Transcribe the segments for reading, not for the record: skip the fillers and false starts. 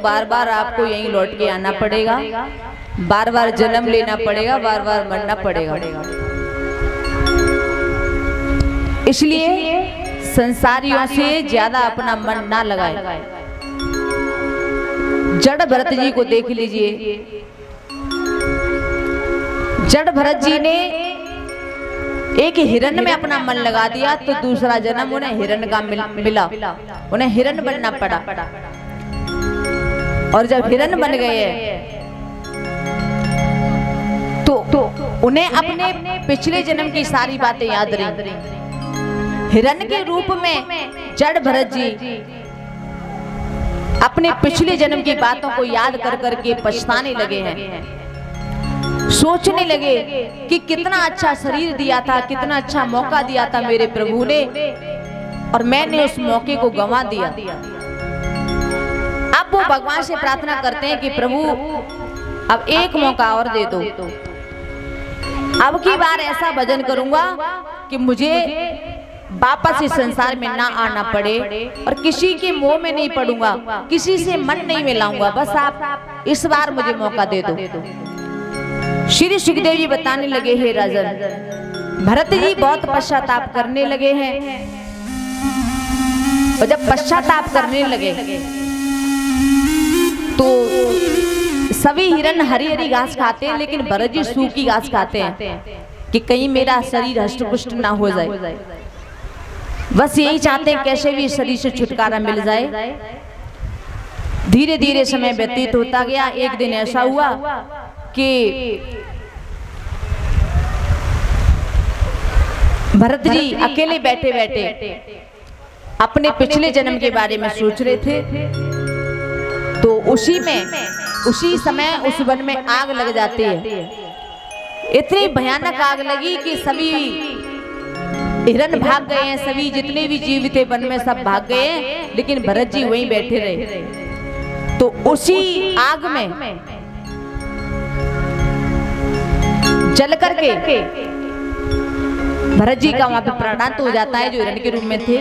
बार बार आपको यहीं लौट के आना पड़ेगा, बार बार जन्म लेना पड़ेगा, बार बार मरना पड़ेगा। इसलिए संसारियों से ज्यादा अपना मन ना लगाए। जड़ भरत जी को देख लीजिए, जड़ भरत जी ने एक हिरण में अपना मन लगा दिया तो दूसरा जन्म उन्हें हिरण का मिला, उन्हें हिरण बनना पड़ा। और जब हिरण बन गए तो उन्हें अपने पिछले जन्म की सारी बातें याद रही। हिरण के रूप में जड़ भरत जी अपने पिछले जन्म की बातों को याद कर करके पछताने लगे हैं, सोचने लगे कि कितना अच्छा शरीर दिया था, कितना अच्छा मौका दिया था मेरे प्रभु ने, और मैंने उस मौके को गंवा दिया। अब वो भगवान से प्रार्थना करते हैं कि प्रभु अब एक मौका और दे दो, अब की बार ऐसा भजन करूंगा कि मुझे वापस इस संसार में ना आना पड़े और किसी के मोह में नहीं पड़ूंगा, किसी से मन नहीं मिलाऊंगा, बस आप इस बार मुझे मौका दे दो। श्री सुखदेव जी बताने लगे, हे राजन, भरत जी बहुत पश्चाताप करने लगे हैं, और जब पश्चाताप करने लगे तो सभी हिरण हरी हरी घास खाते हैं, लेकिन भरत जी सूखी घास खाते हैं कि कहीं मेरा शरीर हष्ट-पुष्ट ना हो जाए। बस यही चाहते हैं कैसे भी शरीर से छुटकारा मिल जाए। धीरे धीरे समय व्यतीत होता गया। एक दिन ऐसा हुआ कि भरत जी अकेले बैठे बैठे अपने पिछले जन्म के बारे में सोच रहे थे, तो उसी समय उस वन में आग लग जाती है। इतनी भयानक आग लगी कि सभी हिरण भाग गए हैं, सभी जितने भी जीव थे वन में सब भाग गए हैं, लेकिन भरत जी वहीं बैठे रहे। तो उसी आग में जल करके भरत जी का वहां पे प्राणांत हो जाता है, जो हिरण के रूप में थे।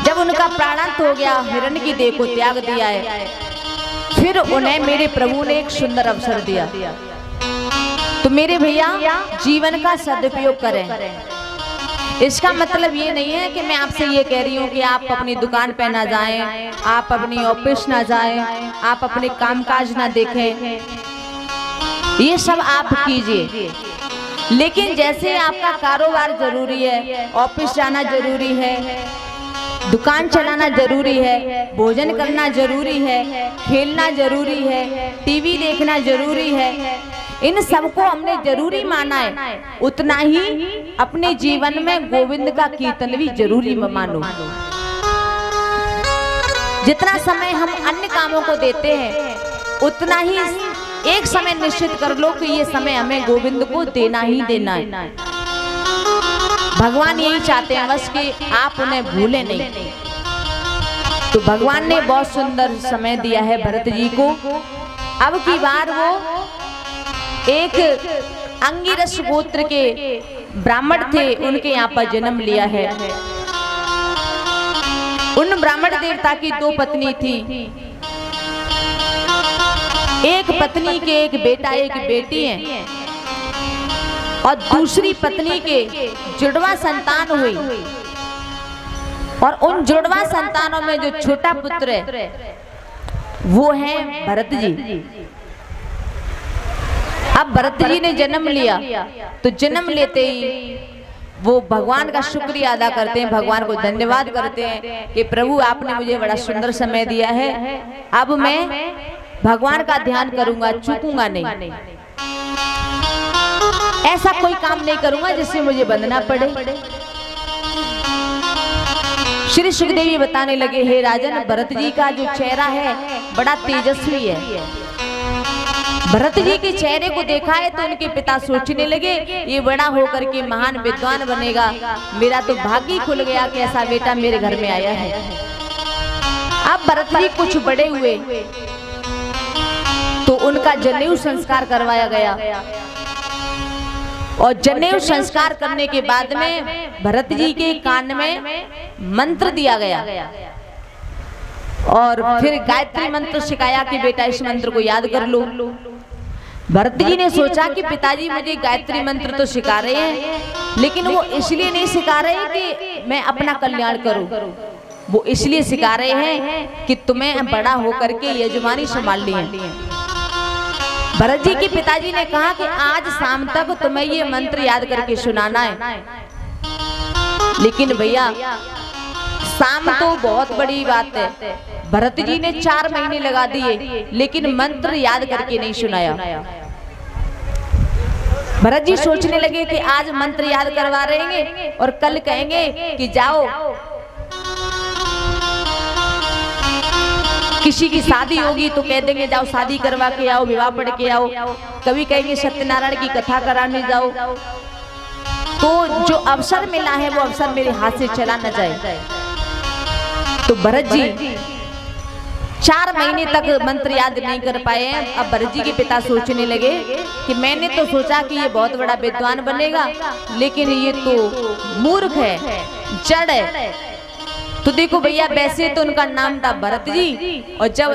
जब उनका प्राणांत हो गया, हिरण की देह को त्याग दिया है, फिर उन्हें मेरे प्रभु ने एक सुंदर अवसर दिया। तो मेरे भैया जीवन का सदुपयोग करें। इसका मतलब ये नहीं है कि मैं आपसे ये कह रही हूँ कि आप अपनी दुकान पे ना जाएं, आप अपनी ऑफिस ना जाएं, आप अपने कामकाज ना देखें, ये सब आप कीजिए। लेकिन जैसे आपका कारोबार जरूरी है, ऑफिस जाना जरूरी है, दुकान चलाना जरूरी है, भोजन करना जरूरी है, खेलना जरूरी है, टीवी देखना जरूरी है, इन सबको हमने जरूरी माना है, उतना ही अपने जीवन में गोविंद का कीर्तन भी जरूरी मानो। जितना समय हम अन्य कामों को देते हैं, उतना ही एक समय निश्चित कर लो कि ये समय हमें गोविंद को देना ही देना है। भगवान यही चाहते हैं बस कि आप उन्हें भूलें नहीं। तो भगवान ने बहुत सुंदर समय दिया है भरत जी को। अब की बार वो एक अंगिरस गोत्र के ब्राह्मण थे, उनके यहाँ पर जन्म लिया है। उन ब्राह्मण देवता की दो पत्नी थी, एक पत्नी के एक बेटा एक बेटी है, और दूसरी पत्नी के जुड़वा संतान हुई, और उन जुड़वा संतानों में जो छोटा पुत्र है वो है भरत जी। अब भरत जी ने जन्म लिया, तो जन्म लेते ही वो भगवान का शुक्रिया अदा करते हैं, भगवान को धन्यवाद करते हैं कि प्रभु आपने मुझे बड़ा सुंदर समय दिया है, अब मैं भगवान का ध्यान करूंगा, चूकूंगा नहीं, ऐसा कोई काम नहीं करूंगा जिससे मुझे बंधना पड़े। श्री सुखदेव जी बताने लगे, हे राजन, भरत जी का जो चेहरा है बड़ा तेजस्वी है। भरत जी के चेहरे को देखा है तो उनके पिता सोचने लगे ये बड़ा होकर के महान विद्वान बनेगा, मेरा तो भाग्य ही खुल गया कि ऐसा बेटा मेरे घर में आया है। अब भरत जी कुछ बड़े हुए तो उनका जनेऊ संस्कार करवाया गया, और जनेऊ संस्कार करने के बाद में भरत जी के कान में मंत्र दिया गया, और फिर गायत्री मंत्र सिखाया कि बेटा इस मंत्र को याद कर लो। भरत जी ने सोचा कि पिताजी मुझे गायत्री मंत्र तो सिखा रहे हैं, लेकिन वो इसलिए नहीं सिखा रहे कि मैं अपना कल्याण करूं, वो इसलिए सिखा रहे हैं कि तुम्हें बड़ा होकर के यजमानी संभालनी है। भरत जी के पिताजी ने कहा कि आज शाम तक तुम्हें ये मंत्र याद करके सुनाना है। लेकिन भैया शाम तो बहुत बड़ी बात है, भरत जी ने 4 महीने लगा दिए लेकिन मंत्र याद करके नहीं सुनाया। भरत जी सोचने लगे कि आज मंत्र याद करवा रहे हैं और कल कहेंगे कि जाओ किसी की शादी होगी तो कह देंगे जाओ शादी करवा के आओ, विवाह पढ़ के आओ। कभी कहेंगे सत्यनारायण की कथा कराने जाओ। तो जो अवसर मिला है वो अवसर मेरे हाथ से चला न जाए। तो भरत जी 4 महीने तक मंत्र याद नहीं कर पाए हैं। अब भरत जी के पिता सोचने लगे कि मैंने तो सोचा कि ये बहुत बड़ा विद्वान बनेगा, लेकिन ये तो मूर्ख है, जड़ है। तो देखो भैया वैसे तो उनका नाम था भरत जी, और जब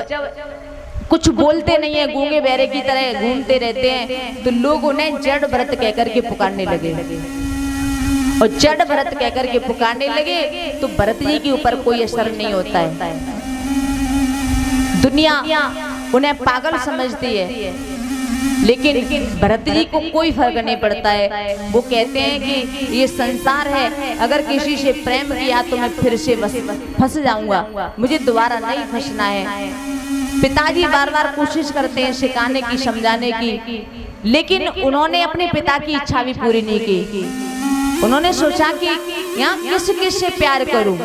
कुछ बोलते नहीं है, गूंगे बहरे की तरह घूमते रहते हैं, तो लोग उन्हें जड़ भरत कहकर के पुकारने लगे। और जड़ भरत कहकर के पुकारने लगे तो भरत जी के ऊपर कोई असर नहीं होता है। दुनिया उन्हें पागल समझती है, लेकिन भरत जी को कोई फर्क नहीं पड़ता है। वो कहते हैं कि ये संसार है, अगर किसी से प्रेम किया तो मैं फिर से फंस जाऊंगा, मुझे दोबारा नहीं फंसना है। पिताजी बार बार कोशिश करते हैं सिखाने की, समझाने की, लेकिन उन्होंने अपने पिता की इच्छा भी पूरी नहीं की। उन्होंने सोचा कि यहाँ किस किस से प्यार करूं,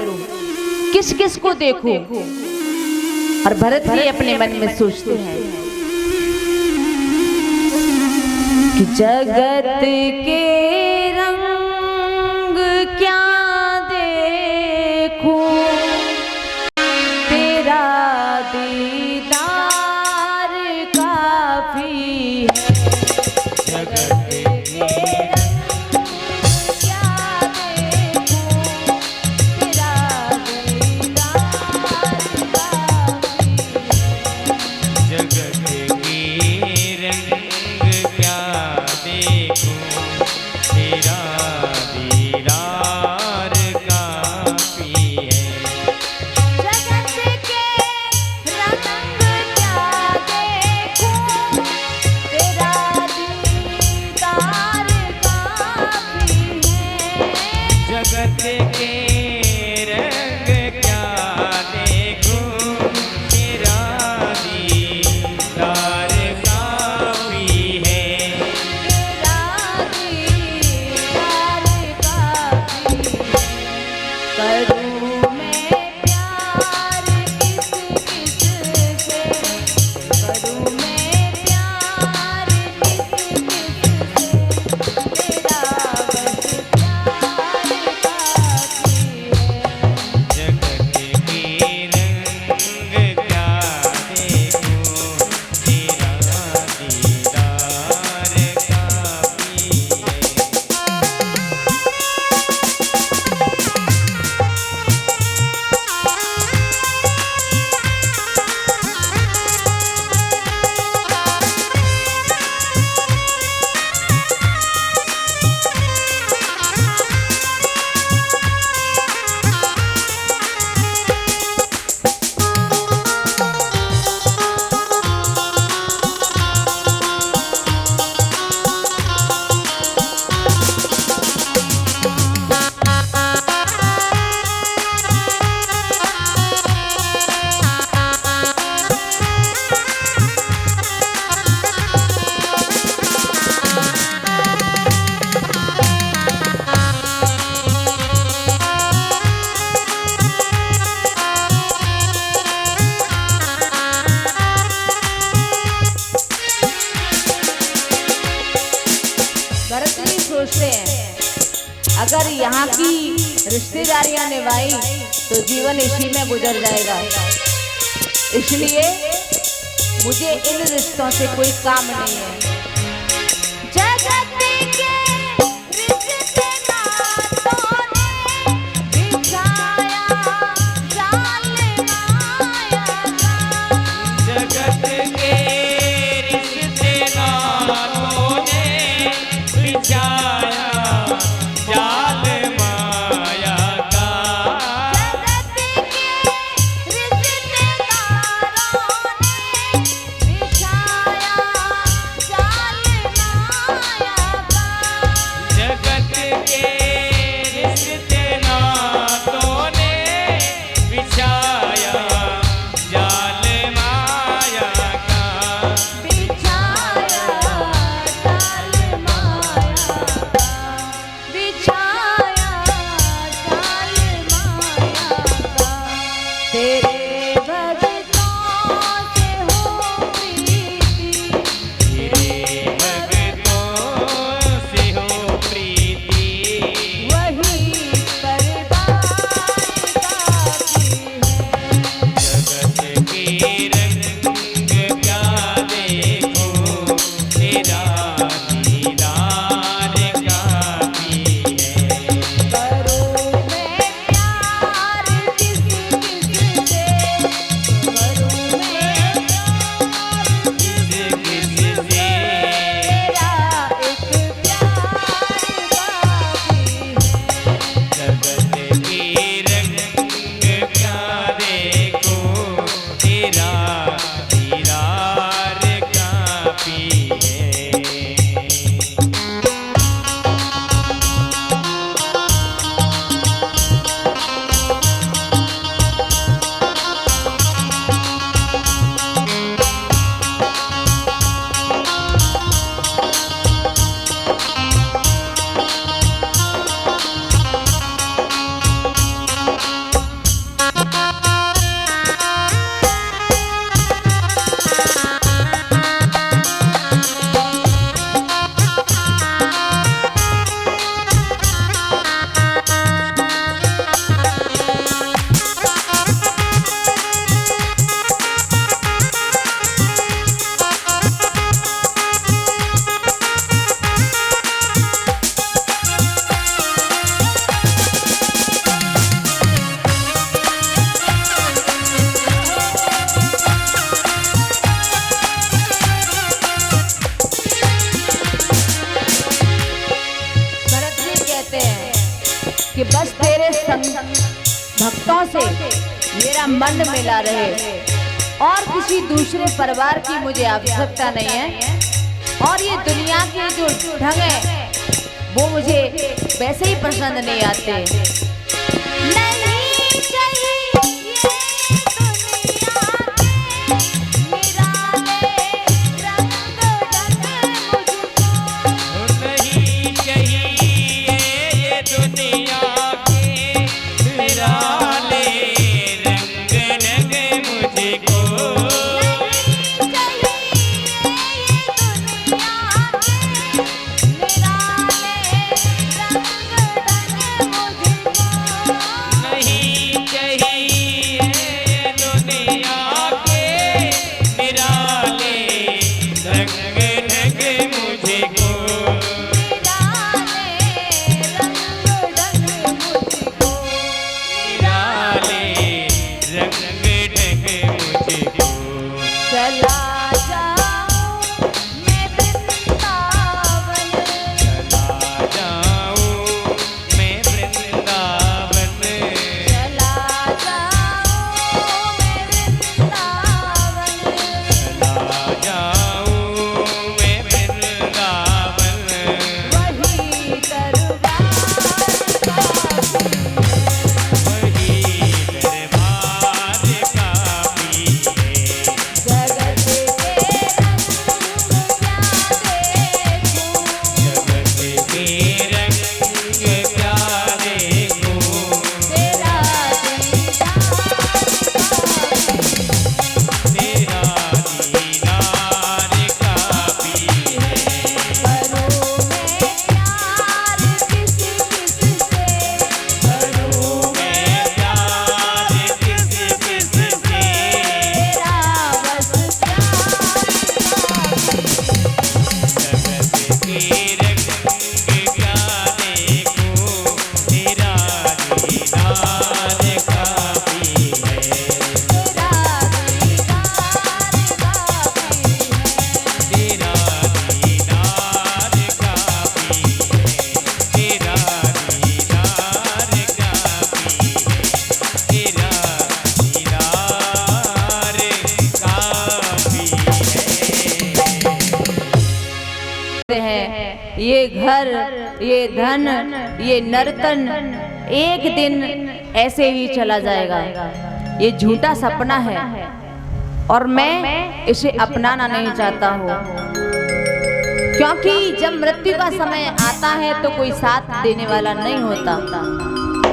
किस किस को देखूं। और भरत जी अपने मन में सोचते हैं कि जगत के रंग क्या देखूं, तेरा दीदार काफी है। जगत के रंग क्या देखूं, तेरा दीदार काफी है। जगत के रंग क्या देखूं, तेरा दीदार काफी है। जगत के रंग क्या देखूं, तेरा दीदार काफी है। जगत के रंग क्या देखूं, तेरा दीदार काफी है। तेरा दीदार काफी है। करूं मैं प्यार किस किस से, करूं मैं प्यार किस किस से, तेरा बस प्यार काफी है। जगत के रंग क्या देखूं, तेरा दीदार काफी है। भरत जी सोचते हैं अगर यहाँ की रिश्तेदारियां निभाई तो जीवन इसी में गुजर जाएगा, इसलिए मुझे इन रिश्तों से कोई काम नहीं है। जगत के रिश्ते नातों ने बिछाया जाल माया, भक्तों से मेरा मन मिला रहे और किसी दूसरे परिवार की मुझे आवश्यकता नहीं है। और ये दुनिया के जो ढंग है वो मुझे वैसे ही पसंद नहीं आते। नहीं चाहिए दुनिया के निराले रंग ढंग मुझको। नहीं चाहिए ये दुनिया के निराले रंग ढंग मुझको। नहीं चाहिए ये दुनिया के निराले रंग ढंग मुझको। निराले रंग ढंग मुझको। चला जाऊं मैं वृंदावन, चला जाऊं मैं वृंदावन। चला जाऊं मैं वृंदावन, चला जाऊं मैं वृंदावन। वही दरबार वही दरबार काफी है। जगत के रंग क्या देखूं, जगत के रंग क्या देखूं। तेरा तेरा दीदार काफी है। करूं मैं प्यार किस किस से, करूं मैं प्यार किस किस से। तेरा बस जगत के रंग क्या देखूं। तेरा दीदार काफी है। तेरा दीदार काफी है। तेरा दीदार काफी है। तेरा दीदार काफी है। तेरा दीदार काफी है। हैं ये घर, ये धन, ये नर्तन एक दिन ऐसे ही चला जाएगा। ये झूठा सपना है और मैं इसे अपनाना नहीं चाहता हूँ, क्योंकि जब मृत्यु का समय आता है तो कोई साथ देने वाला नहीं होता।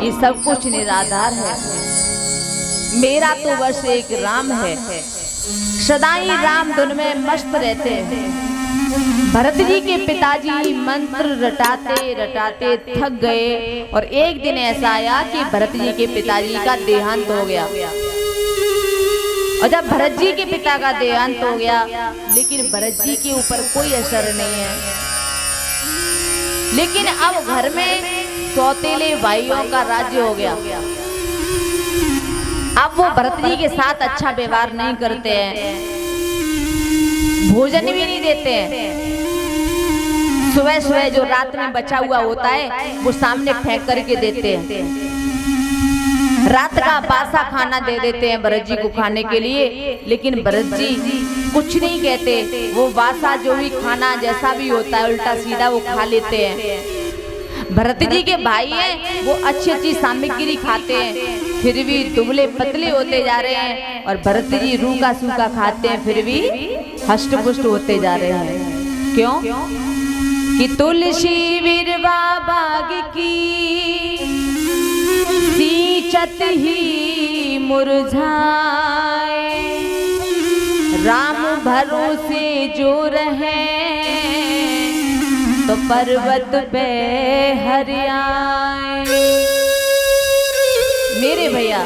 ये सब कुछ निराधार है। मेरा तो बस एक राम है, सदा ही राम धुन में मस्त रहते हैं। भरत जी के पिताजी मंत्र रटाते रटाते थक गए और एक दिन ऐसा आया कि भरत जी के पिताजी का देहांत हो गया। और जब भरत जी के पिता का देहांत हो गया, लेकिन भरत जी के ऊपर कोई असर नहीं है। लेकिन अब घर में सौतेले भाइयों का राज्य हो गया। अब वो भरत जी के साथ अच्छा व्यवहार नहीं करते हैं, भोजन भी नहीं देते हैं। सुबह सुबह जो रात में बचा हुआ होता है वो सामने फेंक करके देते हैं। रात का बासा खाना दे देते हैं भरत जी को खाने के लिए, लेकिन भरत जी कुछ नहीं कहते। वो बासा जो भी खाना जैसा भी होता है उल्टा सीधा वो खा लेते हैं। भरत जी के भाई हैं, वो अच्छी अच्छी सामग्री खाते हैं, फिर भी दुबले पतले होते जा रहे हैं। और भरत जी रूखा सूखा खाते हैं, फिर भी हष्ट पुष्ट होते जा रहे हैं। क्यों? कि तुलसी विरवा बाग की सींचत ही मुरझाए, राम भरोसे जो रहे तो पर्वत पे हरियाए। मेरे भैया,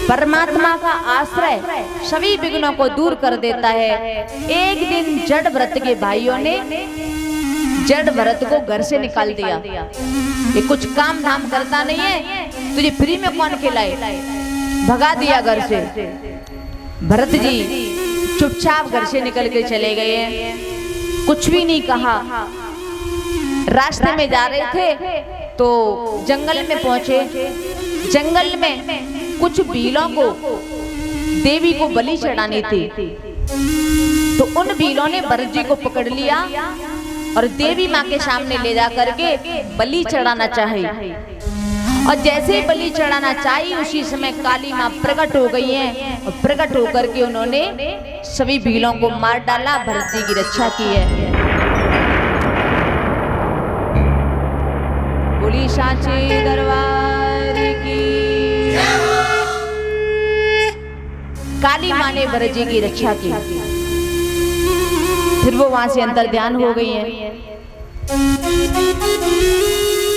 परमात्मा का आश्रय सभी विघ्नों को दूर कर देता है। एक दिन जड़ व्रत के भाइयों ने जड़ भरत को घर से निकाल दिया। ये कुछ काम धाम करता नहीं है, तुझे फ्री में कौन खिलाए, भगा दिया घर से। भरत जी चुपचाप घर से निकल के चले गए, कुछ भी नहीं कहा। रास्ते में जा रहे थे तो जंगल में पहुंचे जंगल में कुछ भीलों को देवी को बलि चढ़ानी थी। तो उन भीलों ने भरत जी को पकड़ लिया और देवी माँ के सामने ले जा करके बलि चढ़ाना चाहिए। और जैसे ही बलि चढ़ाना चाहिए उसी समय काली माँ प्रकट हो गई हैं और प्रकट होकर के उन्होंने सभी भीलों को मार डाला, भरत जी की रक्षा की है। बोली सांचे दरबार की। काली माँ ने भरत जी की रक्षा की। फिर वो वहां से अंतर ध्यान हो गई है।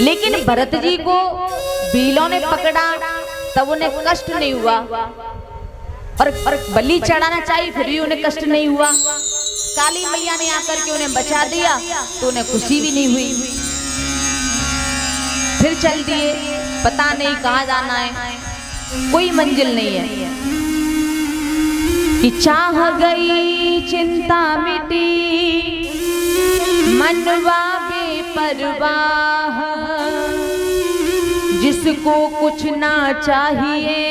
लेकिन भरत जी को भीलों ने पकड़ा तब उन्हें कष्ट नहीं हुआ और बलि चढ़ाना चाहिए फिर भी उन्हें कष्ट नहीं हुआ। काली मैया ने आकर के उन्हें बचा दिया तो उन्हें खुशी भी नहीं हुई। फिर चल दिए, पता नहीं कहाँ जाना है, कोई मंजिल नहीं है। कि चाह गई चिंता मिटी मनवा बेपरवाह, जिसको कुछ ना चाहिए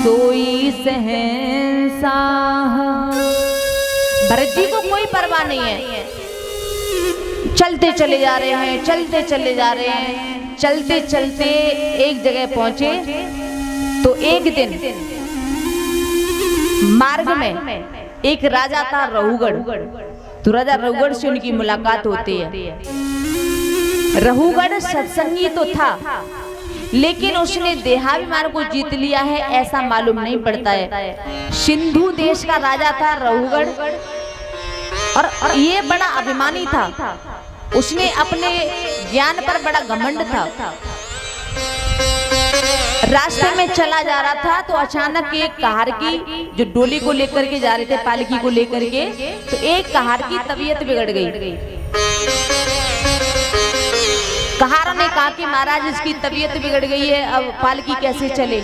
सोई शहंशाह। भरत जी को कोई परवाह नहीं है, चलते चले जा रहे हैं, चलते चले जा रहे हैं। चलते चलते एक जगह पहुंचे तो एक दिन मार्ग में एक राजा था रहुगढ़। तो राजा रहुगढ़ से उनकी मुलाकात होती है। रहुगढ़ सत्संगी तो था लेकिन उसने देहाभिमान को जीत लिया है ऐसा मालूम नहीं पड़ता है। सिंधु देश का राजा था रहुगढ़ और ये बड़ा अभिमानी था। उसने अपने ज्ञान पर बड़ा घमंड था। रास्ते में चला जा रहा था तो अचानक एक कहार की जो डोली को लेकर के जा रहे थे, पालकी को लेकर के, तो एक कहार की तबीयत बिगड़ गई। कहार ने कहा कि महाराज इसकी तबीयत बिगड़ गई है, अब पालकी कैसे चले।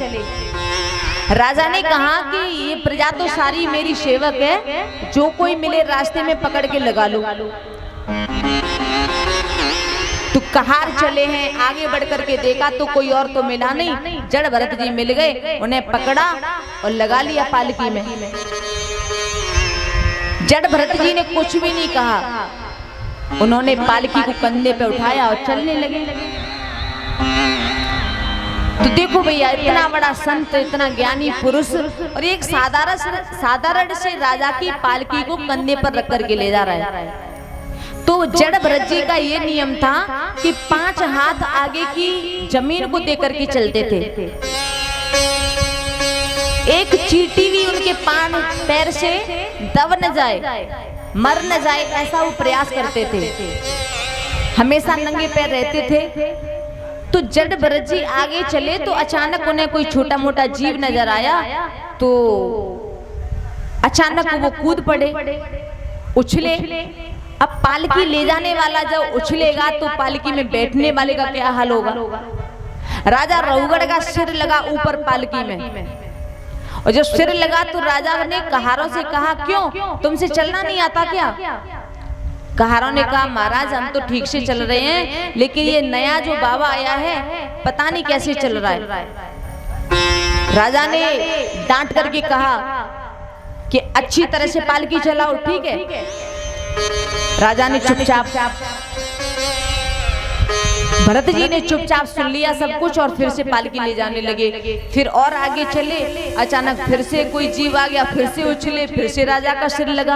राजा ने कहा कि ये प्रजा तो सारी मेरी सेवक है, जो कोई मिले रास्ते में पकड़ के लगा लो। तो कहार चले हैं, आगे बढ़ करके देखा तो कोई और तो मिला नहीं, जड़ भरत जी मिल गए। उन्हें पकड़ा और लगा लिया पालकी में। जड़ भरत जी ने कुछ भी नहीं कहा, उन्होंने पालकी को कंधे पे उठाया और चलने लगे। तो देखो भैया, इतना बड़ा संत, इतना ज्ञानी पुरुष और एक साधारण से राजा की पालकी को कंधे पर रख करके ले जा रहा है। तो जड़ भरत जी का ये नियम था कि 5 हाथ आगे की जमीन को देकर के चलते थे। एक चींटी भी उनके पैर से दब न जाए, मर न जाए, ऐसा वो प्रयास करते थे। हमेशा नंगे पैर रहते थे। तो जड़ भरत जी आगे चले तो अचानक उन्हें कोई छोटा मोटा जीव नजर आया। तो अचानक वो कूद पड़े, उछले। अब पालकी ले जाने वाला जब उछलेगा तो पालकी में बैठने वाले का क्या हाल होगा। राजा रहुगढ़ का सिर लगा ऊपर पालकी में, और जब सिर लगा तो राजा ने कहारों से कहा, क्यों तुमसे चलना नहीं आता क्या। कहारों ने कहा, महाराज हम तो ठीक से चल रहे हैं, लेकिन ये नया जो बाबा आया है पता नहीं कैसे चल रहा है। राजा ने डांट करके कहा कि अच्छी तरह से पालकी चलाओ, ठीक है। राजा ने चुपचाप, भरत जी ने चुपचाप सुन लिया सब कुछ और फिर से पालकी ले जाने लगे। फिर और आगे चले, अचानक फिर से कोई जीव आ गया, फिर से उछले, फिर से राजा का सिर लगा।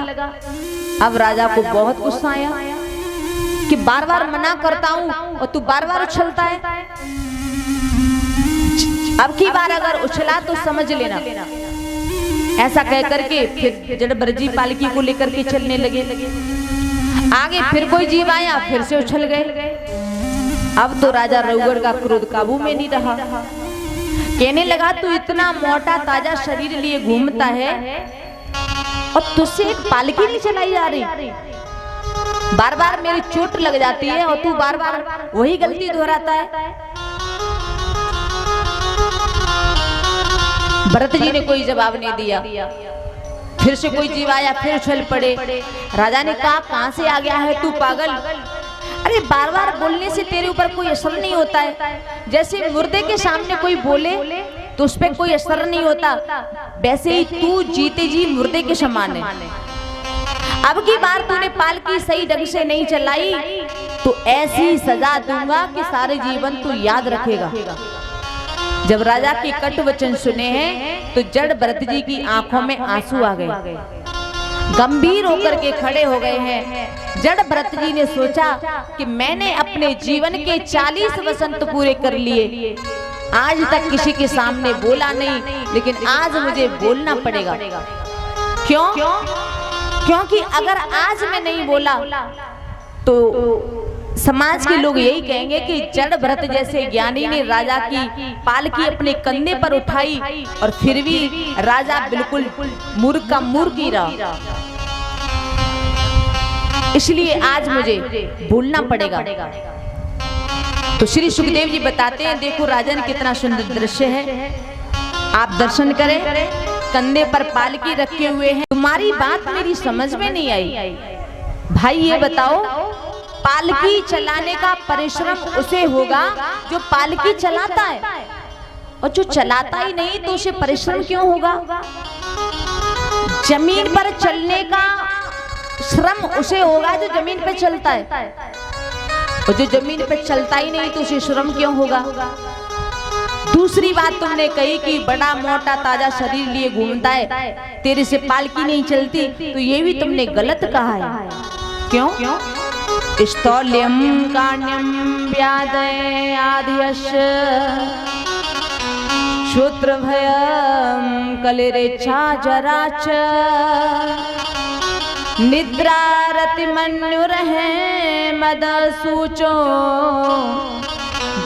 अब राजा को बहुत गुस्सा आया कि बार बार मना करता हूं और तू बार बार उछलता है, अब की बार अगर उछला तो समझ लेना। ऐसा कह करके फिर जड़ भरत जी पालकी को लेकर के चलने लगे। आगे फिर कोई जीव आया, फिर से उछल गए। अब तो राजा रहुगढ़ का क्रोध काबू में नहीं रहा। कहने लगा, तू इतना मोटा ताजा शरीर लिए घूमता है और तुझसे एक पालकी नहीं चलाई जा रही। बार बार मेरी चोट लग जाती है और तू बार बार वही गलती दोहराता है। भरत जी ने कोई जवाब नहीं दिया। फिर से कोई जीव आया, फिर उछल पड़े। राजा ने कहा, कहां से आ गया है तू पागल, अरे बार बार बोलने से तेरे ऊपर कोई असर नहीं होता है। जैसे मुर्दे के सामने कोई बोले तो उस पर कोई असर नहीं होता, वैसे ही तू जीते जी मुर्दे के समान है। अब की बार तूने पालकी सही ढंग से नहीं चलाई तो ऐसी सजा दूंगा कि सारे जीवन तू याद रखेगा। जब राजा के कटु वचन सुने हैं तो जड़ भरत जी की आंखों में आंसू आ गए, गंभीर होकर के खड़े हो गए हैं। जड़ भरत जी ने सोचा कि मैंने अपने जीवन के 40 वसंत पूरे कर लिए, आज तक किसी के सामने बोला नहीं, लेकिन आज मुझे बोलना पड़ेगा। क्यों? क्योंकि अगर आज मैं नहीं बोला तो समाज के लोग यही कहेंगे कि जड़ भरत जैसे ज्ञानी ने राजा की पालकी अपने कंधे पर उठाई और फिर भी राजा बिल्कुल मूर्ख का मूर्ख ही रहा। इसलिए आज मुझे बोलना पड़ेगा। तो श्री सुखदेव जी बताते हैं, देखो राजन कितना सुंदर दृश्य है, आप दर्शन करें। कंधे पर पालकी रखे हुए हैं। तुम्हारी बात मेरी समझ में नहीं आई भाई, ये बताओ पालकी चलाने का परिश्रम उसे होगा जो पालकी चलाता है, और जो चलाता ही नहीं तो उसे परिश्रम क्यों होगा? जमीन पर चलने का श्रम उसे होगा जो जमीन पर चलता है, और जो जमीन पर चलता ही नहीं तो उसे श्रम क्यों होगा? दूसरी बात तुमने कही कि बड़ा मोटा ताजा शरीर लिए घूमता है, तेरे से पालकी नहीं चलती, तो ये भी तुमने गलत कहा है। क्यों? स्थौल्यम काण्यम व्यादय आधियश श्रोत्र भयम कलिरेच्छा जराच निद्रा रतिमन्युरहे मद सूचो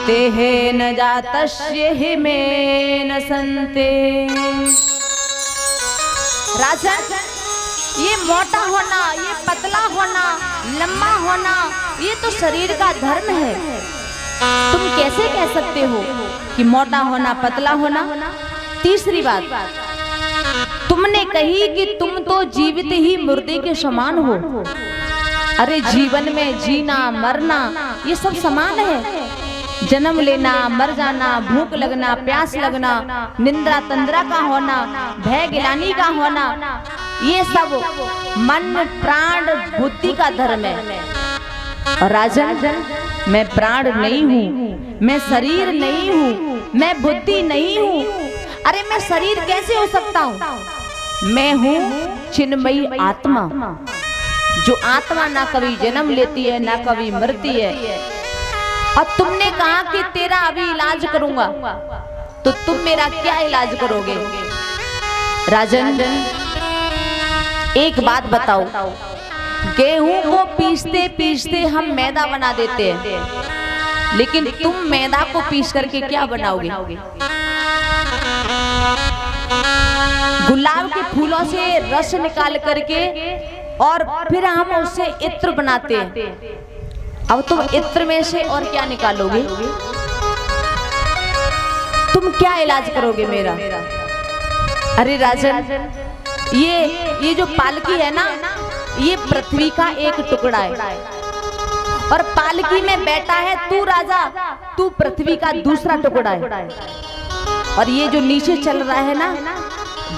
देहे न जातस्य हि में न संते। राजन, ये मोटा होना, ये पतला होना, लंबा होना, ये तो शरीर का धर्म है। तुम कैसे कह सकते हो कि मोटा होना, पतला होना? तीसरी बात तुमने कही कि तुम तो जीवित ही मुर्दे के समान हो। अरे जीवन में जीना मरना ये सब समान है। जन्म लेना, मर जाना, भूख लगना, प्यास लगना, निंद्रा तंद्रा का होना, भय गिलानी का होना, ये सब मन प्राण बुद्धि का धर्म है। और राजन, मैं प्राण नहीं हूँ, मैं शरीर नहीं हूँ, मैं बुद्धि नहीं हूँ। अरे मैं शरीर कैसे हो सकता हूँ? मैं हूँ चिन्मयी आत्मा, जो आत्मा ना कभी जन्म लेती है ना कभी मरती है। और तुमने कहा कि तेरा अभी इलाज करूंगा, तो तुम मेरा क्या इलाज करोगे? राजन, एक बात बताओ, गेहूं को पीसते पीसते हम मैदा बना देते हैं, लेकिन तुम मैदा को पीस करके क्या बनाओगे? गुलाब के फूलों से रस निकाल करके और फिर हम उससे इत्र बनाते हैं। अब तुम इत्र में से और क्या निकालोगे? तुम क्या इलाज करोगे मेरा? अरे राजन, ये जो पालकी है ना, ये पृथ्वी का एक टुकड़ा है, और पालकी में बैठा है तू राजा, तू पृथ्वी का दूसरा टुकड़ा है। और ये जो नीचे चल रहा है ना,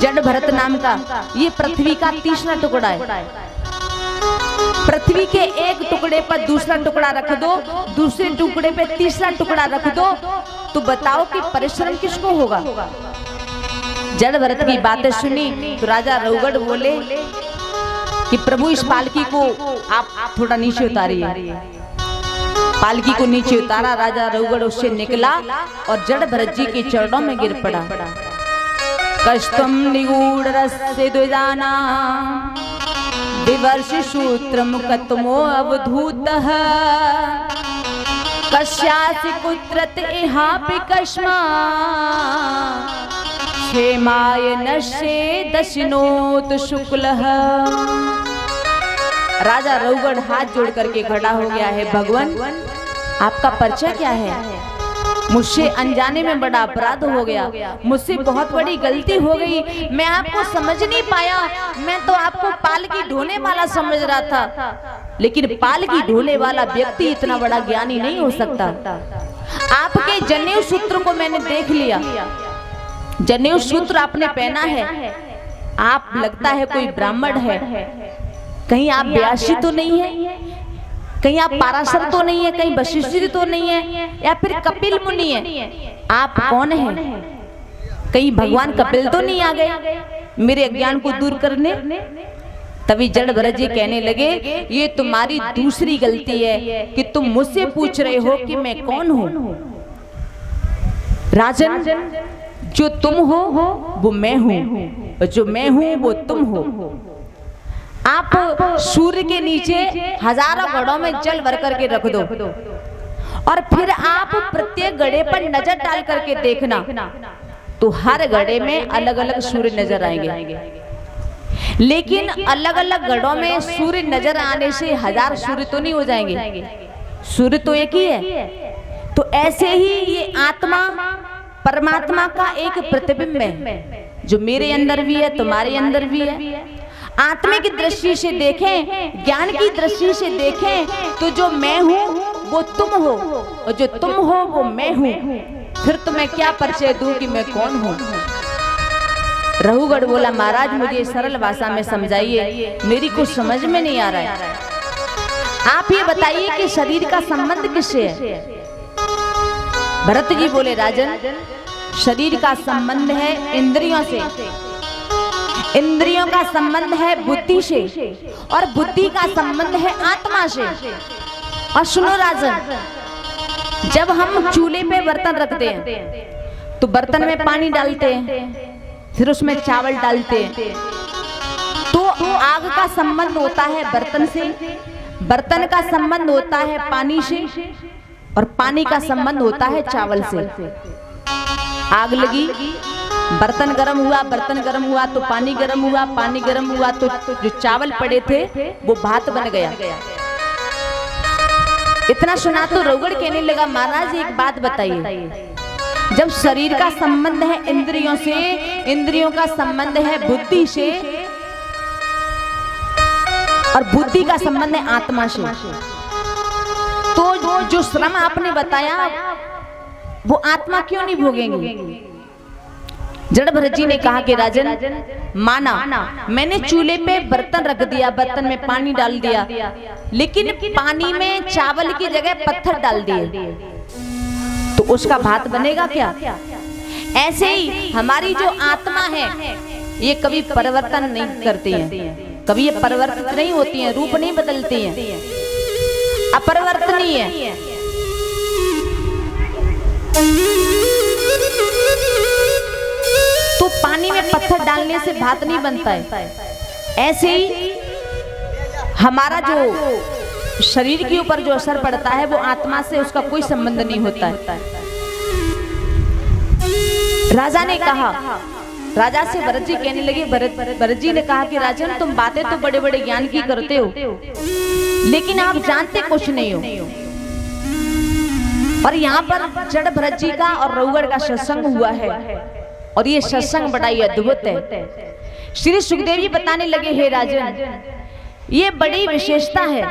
जड़ भरत नाम का, ये पृथ्वी का तीसरा टुकड़ा है। पृथ्वी के एक टुकड़े पर दूसरा टुकड़ा रख दो, दूसरे टुकड़े पे तीसरा टुकड़ा रख दो, तो बताओ कि परिश्रम किसको होगा? जड़ भरत की बातें सुनी तो राजा रघुगढ़ बोले कि प्रभु इस पालकी को आप थोड़ा नीचे उतारिए। पालकी को नीचे उतारा, राजा रघुगढ़ उससे निकला और जड़ भरत जी के चरणों में गिर पड़ा। कष्टम निगूढ़ रस्य द्विजाना विवर्ष सूत्रम कतमो अवधूतः कस्यासि कुत्रत इहापि कस्मा क्षेमाय नश्ये दशिनोत शुक्लः। राजा रघुगढ़ हाथ जोड़ करके खड़ा हो गया है, भगवान आपका परिचय क्या है? मुझसे अनजाने में बड़ा अपराध हो गया, मुझसे बहुत बड़ी गलती हो गई, मैं आपको समझ नहीं पाया। मैं तो आपको पालकी ढोने वाला समझ रहा था, लेकिन पालकी ढोने वाला व्यक्ति इतना बड़ा ज्ञानी नहीं हो सकता। आपके जनेऊ सूत्र को मैंने देख लिया, जनेऊ सूत्र आपने पहना है, आप लगता है कोई ब्राह्मण है। कहीं आप व्यासी तो नहीं है, कहीं आप पाराशर तो नहीं है, कहीं वशिष्ठ जी तो नहीं है, या फिर कपिल मुनि है। आप कौन है? कहीं भगवान कपिल तो नहीं आ गए मेरे अज्ञान को दूर करने? तभी जड़ भरत जी कहने लगे, ये तुम्हारी दूसरी गलती है कि तुम मुझसे पूछ रहे हो कि मैं कौन हूं। राजन, जो तुम हो वो मैं हूं, और जो मैं हूं वो तुम हो। आप सूर्य के नीचे हजारों घड़ों में जल भर करके रख दो, और फिर आप प्रत्येक घड़े पर नजर डाल करके देखना, तो हर घड़े में अलग अलग सूर्य नजर आएंगे। लेकिन अलग अलग घड़ों में सूर्य नजर आने से हजार सूर्य तो नहीं हो जाएंगे, सूर्य तो एक ही है। तो ऐसे ही ये आत्मा परमात्मा का एक प्रतिबिंब है, जो मेरे अंदर भी है, तुम्हारे अंदर भी है। आत्मिक दृष्टि से देखें, ज्ञान की दृष्टि से देखें, तो जो मैं हूं वो तुम हो, और जो तुम हो वो मैं हूं। फिर तुम्हें क्या परिचय दूं कि मैं कौन हूं? रघुगढ़ बोला, महाराज मुझे सरल भाषा में समझाइए, मेरी कुछ समझ में नहीं आ रहा है। आप ये बताइए कि शरीर का संबंध किससे है? भरत जी बोले, राजन शरीर का संबंध है इंद्रियों से, इंद्रियों का संबंध है बुद्धि से, और बुद्धि का संबंध है आत्मा से। और सुनो राजन, जब हम चूल्हे पे बर्तन रखते हैं तो बर्तन में पानी डालते हैं, फिर उसमें चावल डालते हैं, तो आग का संबंध होता है बर्तन से, बर्तन का संबंध होता है पानी से, और पानी का संबंध होता है चावल से। आग लगी, बर्तन गर्म हुआ, बर्तन गर्म हुआ तो पानी गर्म हुआ, पानी गर्म हुआ तो जो चावल पड़े थे वो भात बन गया। इतना सुना तो रघुगढ़ कहने लगा, महाराज एक बात बताइए, जब शरीर का संबंध है इंद्रियों से, इंद्रियों का संबंध है बुद्धि से, और बुद्धि का संबंध है आत्मा से, तो जो श्रम आपने बताया वो आत्मा क्यों नहीं भोगेंगे? जड़ भरत जी ने कहा कि राजन, माना मैंने चूल्हे पे बर्तन रख दिया, बर्तन में पानी डाल दिया, लेकिन पानी में चावल की जगह पत्थर डाल दिए, तो उसका भात बनेगा क्या? ऐसे ही हमारी जो आत्मा है ये कभी परिवर्तन नहीं करती हैं, कभी ये परिवर्तित नहीं होती हैं, रूप नहीं बदलती हैं, अपरिवर्तनीय है। तो पानी में पत्थर डालने से भात नहीं बनता है। ऐसे ही हमारा जो शरीर के ऊपर जो असर पड़ता है वो आत्मा से उसका कोई संबंध नहीं होता है। राजा ने कहा, राजा से भरत जी कहने लगे, भरत जी ने कहा कि राजन तुम बातें तो बड़े बड़े ज्ञान की करते हो, लेकिन आप जानते कुछ नहीं हो। और यहाँ पर जड़ भरत जी का और रघुगढ़ का सत्संग हुआ है, और ये सत्संग बड़ा ही अद्भुत है। श्री सुखदेव जी बताने लगे, हे राजन ये बड़ी विशेषता है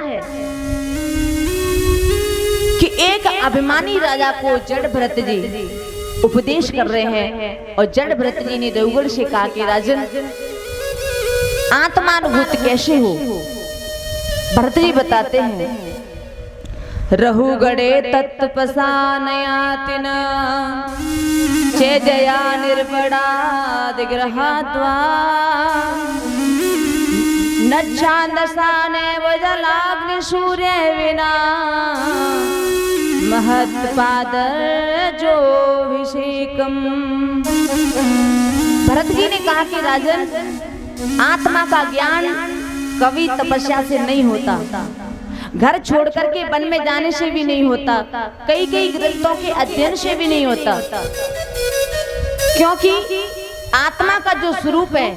कि एक अभिमानी राजा को जड़ भरत जी उपदेश कर रहे हैं, और जड़ भरत जी ने रघुगढ़ से कहा कि राजन आत्मानुभूत कैसे हो? भरत जी बताते हैं, रघुगढ़े तत्पसानयातिन चेजया निर्बड़ा दिग्रहाद्वा नच्छान्दसाने वजलाग्नि सूर्य विना महत्पाद जो विषेकम। भरत जी ने कहा कि राजन आत्मा का ज्ञान कभी तपस्या से नहीं होता, घर छोड़ करके वन में जाने से भी नहीं होता, कई कई ग्रंथों के अध्ययन से भी नहीं होता, क्योंकि आत्मा का जो स्वरूप है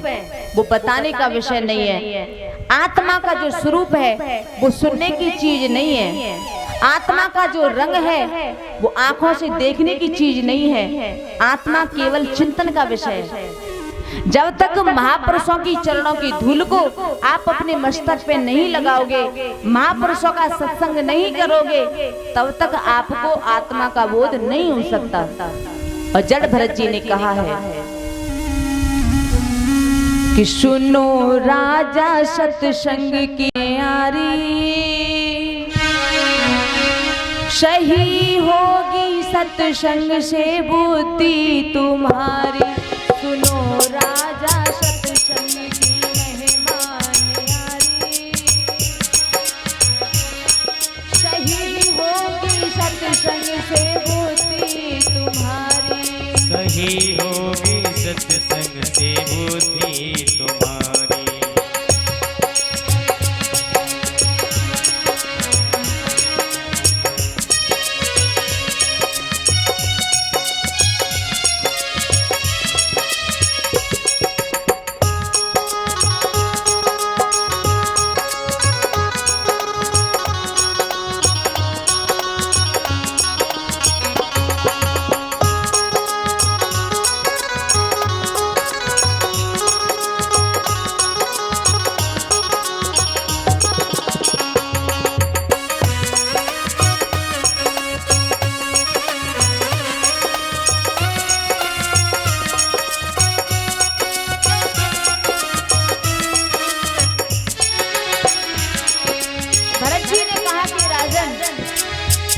वो बताने का विषय नहीं है। आत्मा का जो स्वरूप है वो सुनने की चीज नहीं है। आत्मा का जो रंग है वो आंखों से देखने की चीज नहीं है, आत्मा केवल चिंतन का विषय है। जब तक महापुरुषों की चरणों की धूल को आप अपने मस्तक पे नहीं लगाओगे, महापुरुषों का सत्संग नहीं करोगे, तब तक आपको आत्मा का बोध नहीं हो सकता। और जड़ भरत जी ने कहा है कि सुनो राजा सत्संग की यारी, सही होगी सत्संग से बुद्धि तुम्हारी। सुनो राजा सत्संग की मेहमान यारी, सही होगी सत्संग से बुद्धि तुम्हारी। सही होगी सत्संग से बुद्धि तुम्हारी।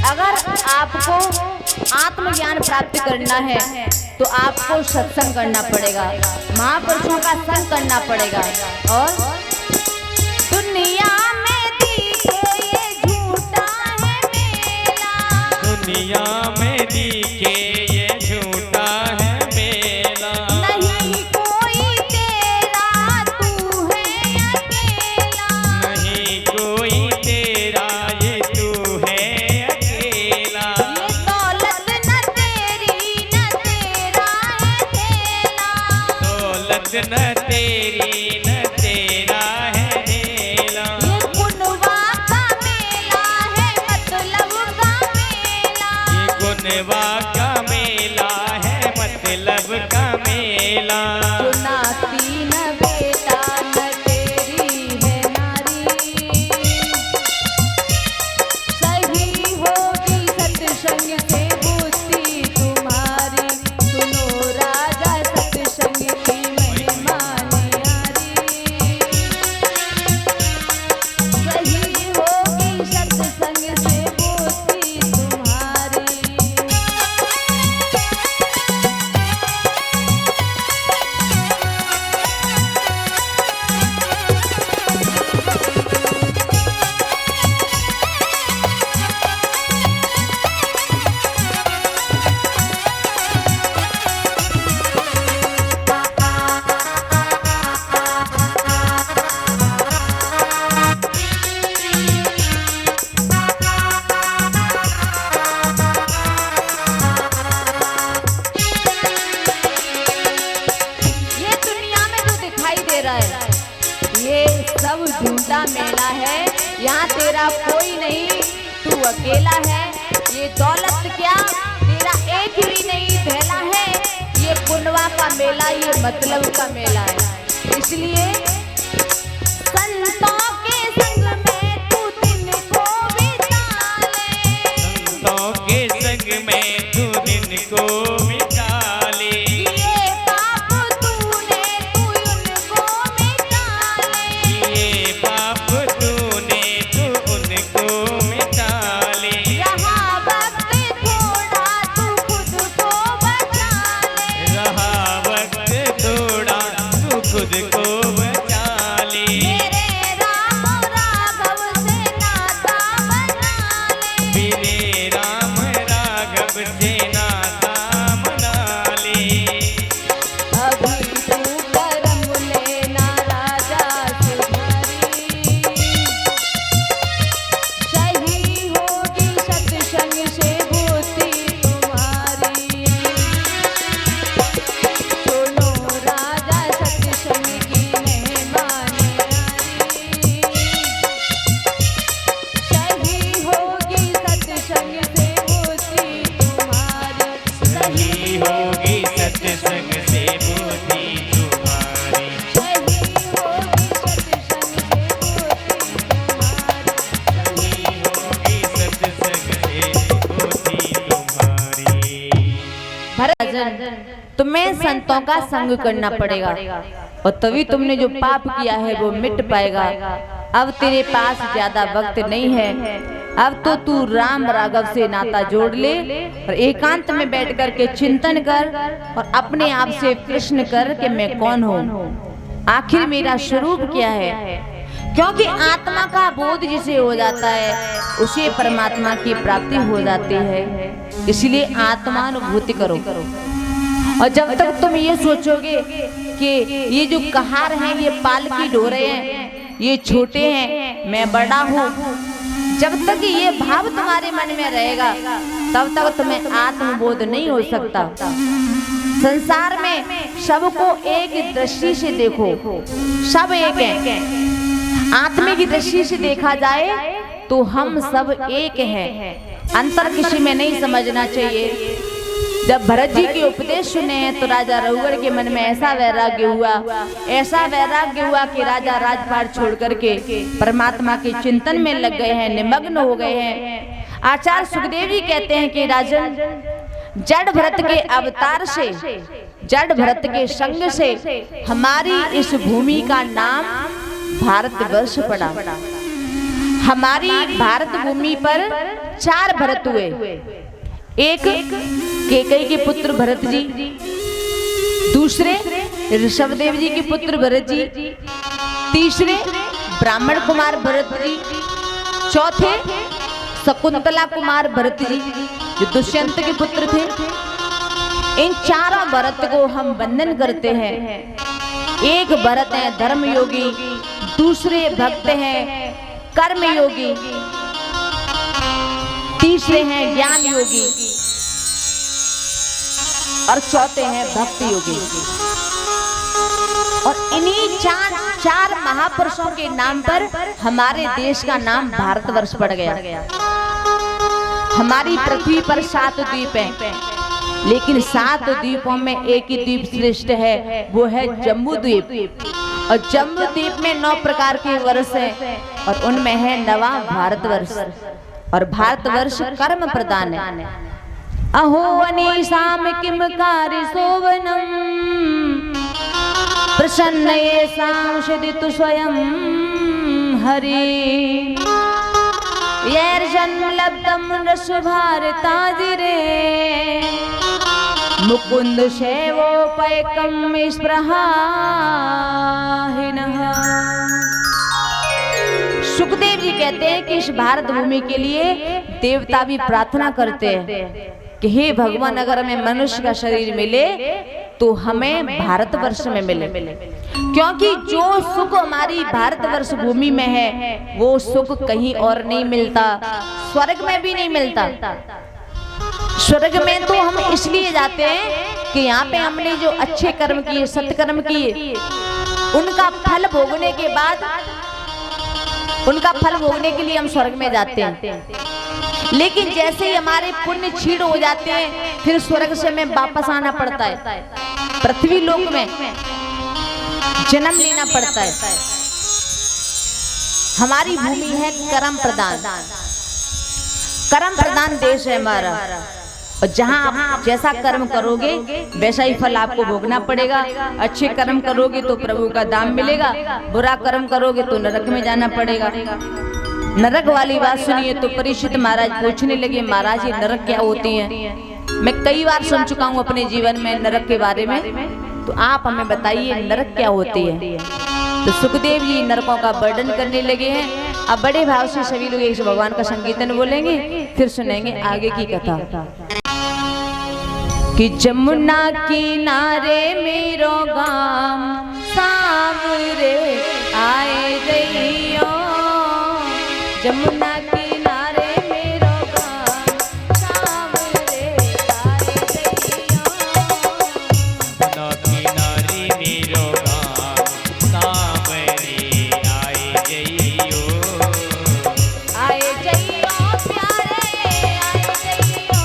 अगर आपको आत्मज्ञान प्राप्त करना है तो आपको सत्संग करना पड़ेगा, महापुरुषों का संग करना पड़ेगा। और दुनिया में दिखे ये झूठा है मेला, दुनिया में दिखे ये झूठा है मेला। नहीं कोई तेरा तू है अकेला, नहीं कोई तेरा ये तू है अकेला। ये दौलत न तेरी न तेरा है धेला, दौलत न तेरी न तेरा है धेला। ये गुणवा का मेला है मतलब का मेला, ये गुणवा का मेला है मतलब का मेला। चुनाती न बेटा न तेरी है नारी, सही होगी सत्संग से बुद्धि तुम्हारी। सुनो राजा सत्संग की मेहमान यारी, सही होगी सत्संग से बुद्धि तुम्हारी। ये दुनिया में जो दिखाई दे रहा है ये सब झूठा मेला है, यहाँ तेरा कोई नहीं, तू अकेला है। ये दौलत क्या तेरा एक भी नहीं धेला है, ये पुनवा का मेला ये मतलब का मेला है। इसलिए संतों के संग में तू दिन को बिता ले, संतों के संग में तू दिन को बिता ले। ये पाप तूने तू उनको मिटा ले, ये पाप तूने तू उनको मिटा ले। रहा वक्त थोड़ा तू खुद को बचा ले, रहा वक्त थोड़ा तू खुद को बचा तुम्हें संतों का संग करना पड़ेगा और तभी तुमने जो पाप किया है वो मिट पाएगा। अब तेरे पास ज्यादा वक्त नहीं है, अब तो तू राम राघव से नाता जोड़ ले और एकांत में बैठ कर के चिंतन कर और अपने आप से प्रश्न कर कि मैं कौन हूँ, आखिर मेरा स्वरूप क्या है। क्योंकि आत्मा का बोध जिसे हो जाता है उसे परमात्मा की प्राप्ति हो जाती है। इसलिए आत्मानुभूति करो। और जब तक तुम ये सोचोगे कि ये जो कहार हैं ये पालकी ढो रहे हैं, ये छोटे हैं, मैं बड़ा हूँ, जब तक ये भाव तुम्हारे मन में रहेगा तब तक तुम्हें आत्मबोध नहीं हो सकता। संसार में सबको एक दृष्टि से देखो, सब एक हैं। आत्मा की दृष्टि से देखा जाए तो हम सब एक हैं, अंतर किसी में नहीं समझना चाहिए। जब भरत जी के उपदेश सुने हैं तो राजा रघुवर के मन में ऐसा वैराग्य हुआ कि राजा राजपाट छोड़ करके परमात्मा के चिंतन में लग गए हैं, निमग्न हो गए हैं। आचार्य सुखदेव जी कहते हैं कि राजन, जड़ भरत के अवतार से, जड़ भरत के संग से हमारी इस भूमि का नाम भारतवर्ष पड़ा। हमारी भारत भूमि पर 4 भरत हुए, एक कैकेयी के पुत्र भरत जी, दूसरे ऋषभदेव जी के पुत्र भरत जी, तीसरे ब्राह्मण कुमार भरत जी, चौथे शकुंतला कुमार भरत जी जो दुष्यंत के पुत्र थे। इन 4 भरत को हम वंदन करते हैं। एक भरत है धर्मयोगी, दूसरे भक्त हैं कर्मयोगी, तीसरे हैं ज्ञान योगी और चौथे हैं भक्ति योगी। और इन्हीं 4 महापुरुषों के नाम पर हमारे देश का नाम भारतवर्ष पड़ गया। हमारी पृथ्वी पर 7 द्वीप हैं, लेकिन 7 द्वीपों में एक ही द्वीप श्रेष्ठ है, वो है जम्बू द्वीप। और जम्बू द्वीप में 9 प्रकार के वर्ष हैं और उनमें है 9वां भारतवर्ष। और भारतवर्ष कर्म प्रदान है। अहो अनीसाम किम कार्य सोवनम प्रसन्न येषां सदितु स्वयं हरि यैर्जन्म लब्धं रस भारताजिरे मुकुंद सेवोपैकं स्पृहाहीनः। सुखदेव जी कहते हैं कि इस भारत भूमि के लिए देवता भी प्रार्थना करते हैं कि हे भगवान, अगर हमें मनुष्य का शरीर मिले तो हमें भारतवर्ष में मिले, क्योंकि जो सुख हमारी भारतवर्ष भूमि में है वो सुख कहीं और नहीं मिलता, स्वर्ग में भी नहीं मिलता। स्वर्ग में तो हम इसलिए जाते हैं कि यहाँ पे हमने जो अच्छे कर्म किए, सत्कर्म किए, उनका फल भोगने के बाद, उनका फल भोगने के लिए हम स्वर्ग में जाते हैं। लेकिन जैसे ही हमारे पुण्य क्षीण हो जाते हैं फिर स्वर्ग से हमें वापस आना पड़ता है, पृथ्वी लोक में जन्म लेना पड़ता है। हमारी भूमि है कर्म प्रधान, कर्म प्रधान देश है हमारा। और जहाँ आप जैसा कर्म करोगे वैसा ही फल आपको भोगना पड़ेगा। अच्छे कर्म करोगे तो प्रभु का दाम मिलेगा, बुरा कर्म करोगे तो नरक में जाना पड़ेगा। नरक वाली बात सुनिए तो परीक्षित महाराज पूछने लगे, महाराज ये नरक क्या होती है? मैं कई बार सुन चुका हूँ अपने जीवन में नरक के बारे में, तो आप हमें बताइए नरक क्या होती है। तो सुखदेव जी नरकों का वर्णन करने लगे हैं। अब बड़े भाव से सभी लोग एक भगवान का संकीर्तन बोलेंगे, फिर सुनेंगे आगे की कथा। कि जमुना किनारे मेरो गाम सावरे आए जइयो, जमुना किनारे मेरो गाम सावरे आए जइयो, जमुना किनारे मेरो गाम सावरे आए जइयो, आए जइयो प्यारे आए जइयो,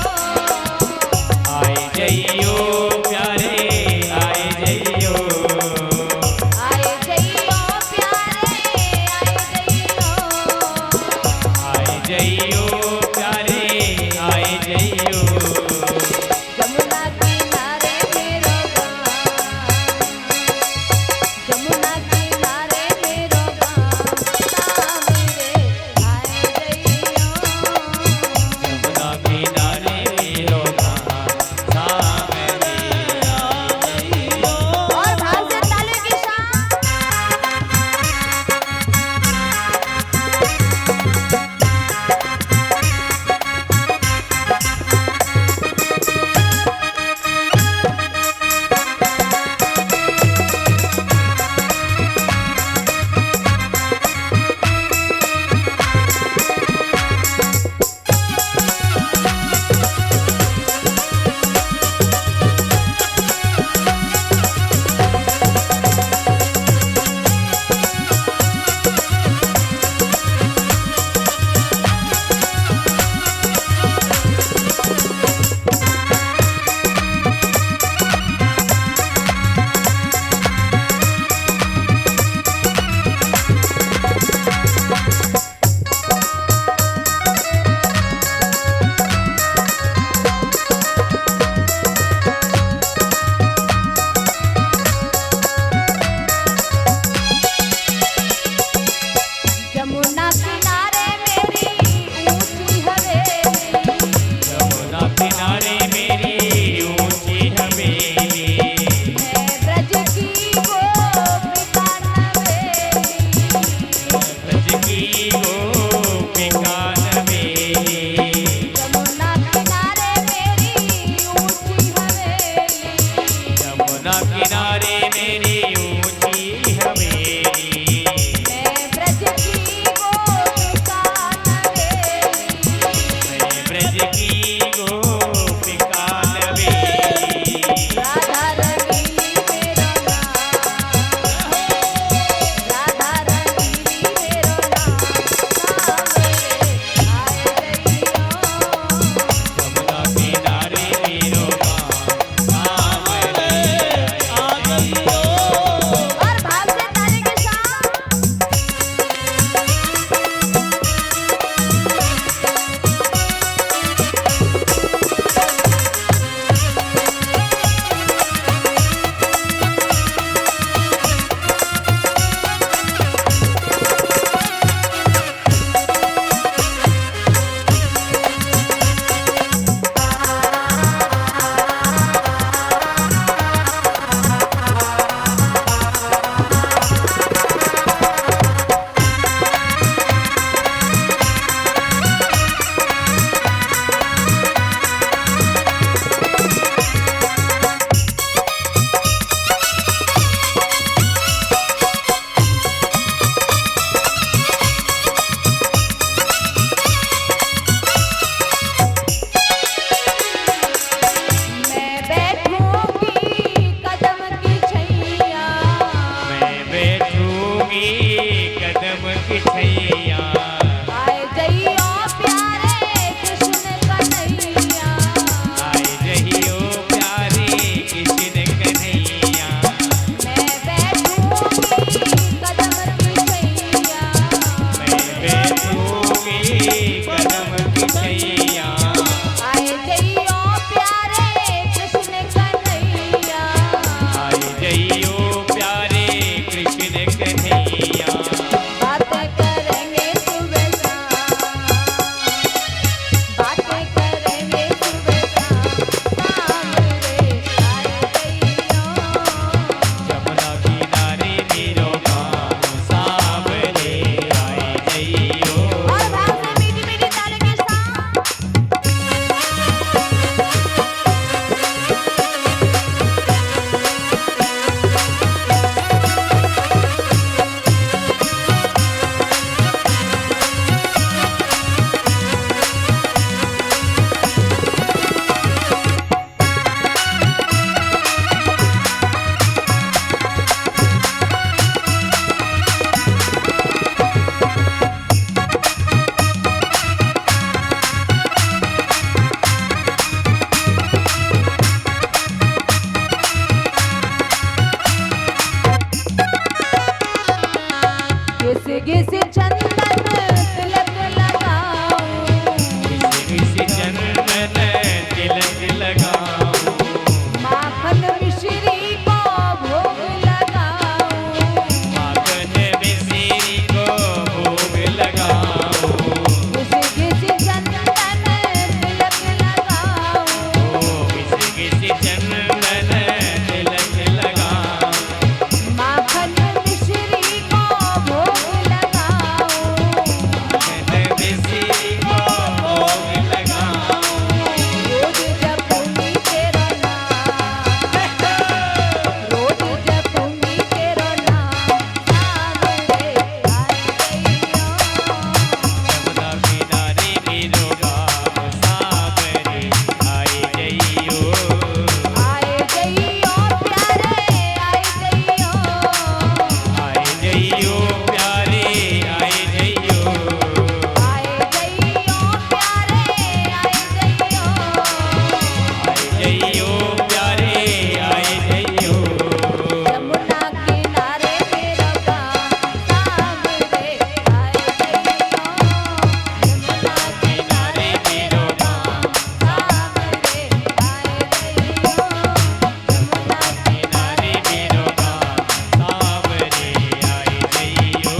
आए जइयो प्यारे आए जइयो, आए जइयो प्यारे आए जइयो, की गोपिका नवेली। राधा रंगीली मेरो नाम, राधा रंगीली मेरो नाम, सावरे आए रहियो। यमुना किनारे मेरो गाँव, सावरे आए रहियो। और भाव से ताली के साथ मैं बैठूंगी कदम की छैया, मैं बैठूंगी कदम की छैया। आए जइयो प्यारे कृष्ण कन्हैया। आए जहियो प्यारे कृष्ण कन्हैया। मैं बैठूंगी कदम की छैया, मैं बैठूंगी कदम की छैया। आए जइयो प्यारे कृष्ण कन्हैया। आए जइयो प्यारे कृष्ण कन्हैया। बातें करेंगे सुबह शाम, बातें करेंगे सुबह शाम, सावरे आए रहियो। यमुना किनारे मेरो गाँव, सावरे आए जइयो। और भाव से मीठी मीठी ताली के साथ घिस घिस चंदन तिलक लगाऊं, किसी चंदन तिलक लगाऊं। माखन मिश्री को भोग लगाऊं, माखन मिश्री को भोग लगाऊं। घिस घिस चंदन तिलक लगाऊं, किसी चंदन तिलक लगाऊं। माखन मिश्री को भोग लगाऊं। माखन मिश्री को भोग लगाऊं। रोज जपूंगी तेरा नाम, रोज जपूंगी तेरा नाम, सावरे आए रहियो। यमुना किनारे मेरो गाँव, सावरे आए जइयो। आए जइयो प्यारे आए जइयो, आए जइयो प्यारे आए जइयो। आए जइयो प्यारे आए जइयो। आए जइयो प्यारे आए जइयो। यमुना किनारे मेरा गाँव, सावरे आए जइयो। यमुना किनारे मेरा गाँव, सावरे आए जइयो। यमुना किनारे मेरो गाँव, सावरे आए जइयो।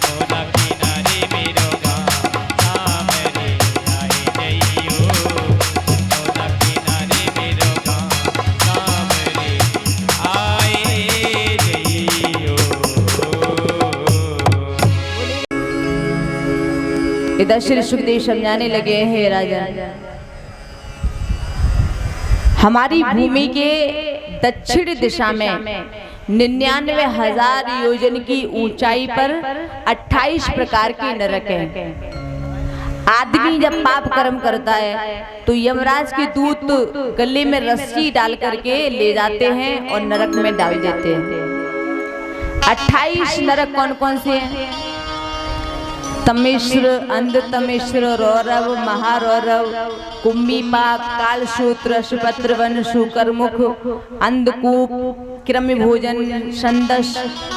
यमुना किनारे मेरो गाँव, सावरे आए जइयो। यमुना किनारे मेरो गाँव, सावरे आए जइयो। इधर श्री सुखदेव समझाने लगे हैं राजन, हमारी भूमि के दक्षिण दिशा में 99,000 योजन की ऊंचाई पर 28 प्रकार के नरक हैं। आदमी जब पाप कर्म करता है तो यमराज के दूत गले में रस्सी डाल करके ले जाते हैं और नरक में डाल देते हैं। 28 नरक कौन कौन से हैं? तमिश्र, अंध तमिश्र, रौरव, महारौरव, कुम्मीपाक, कालसूत्र, सुपत्रवन, शुकरमुख, अंधकूप, कृमि भोजन, संदस,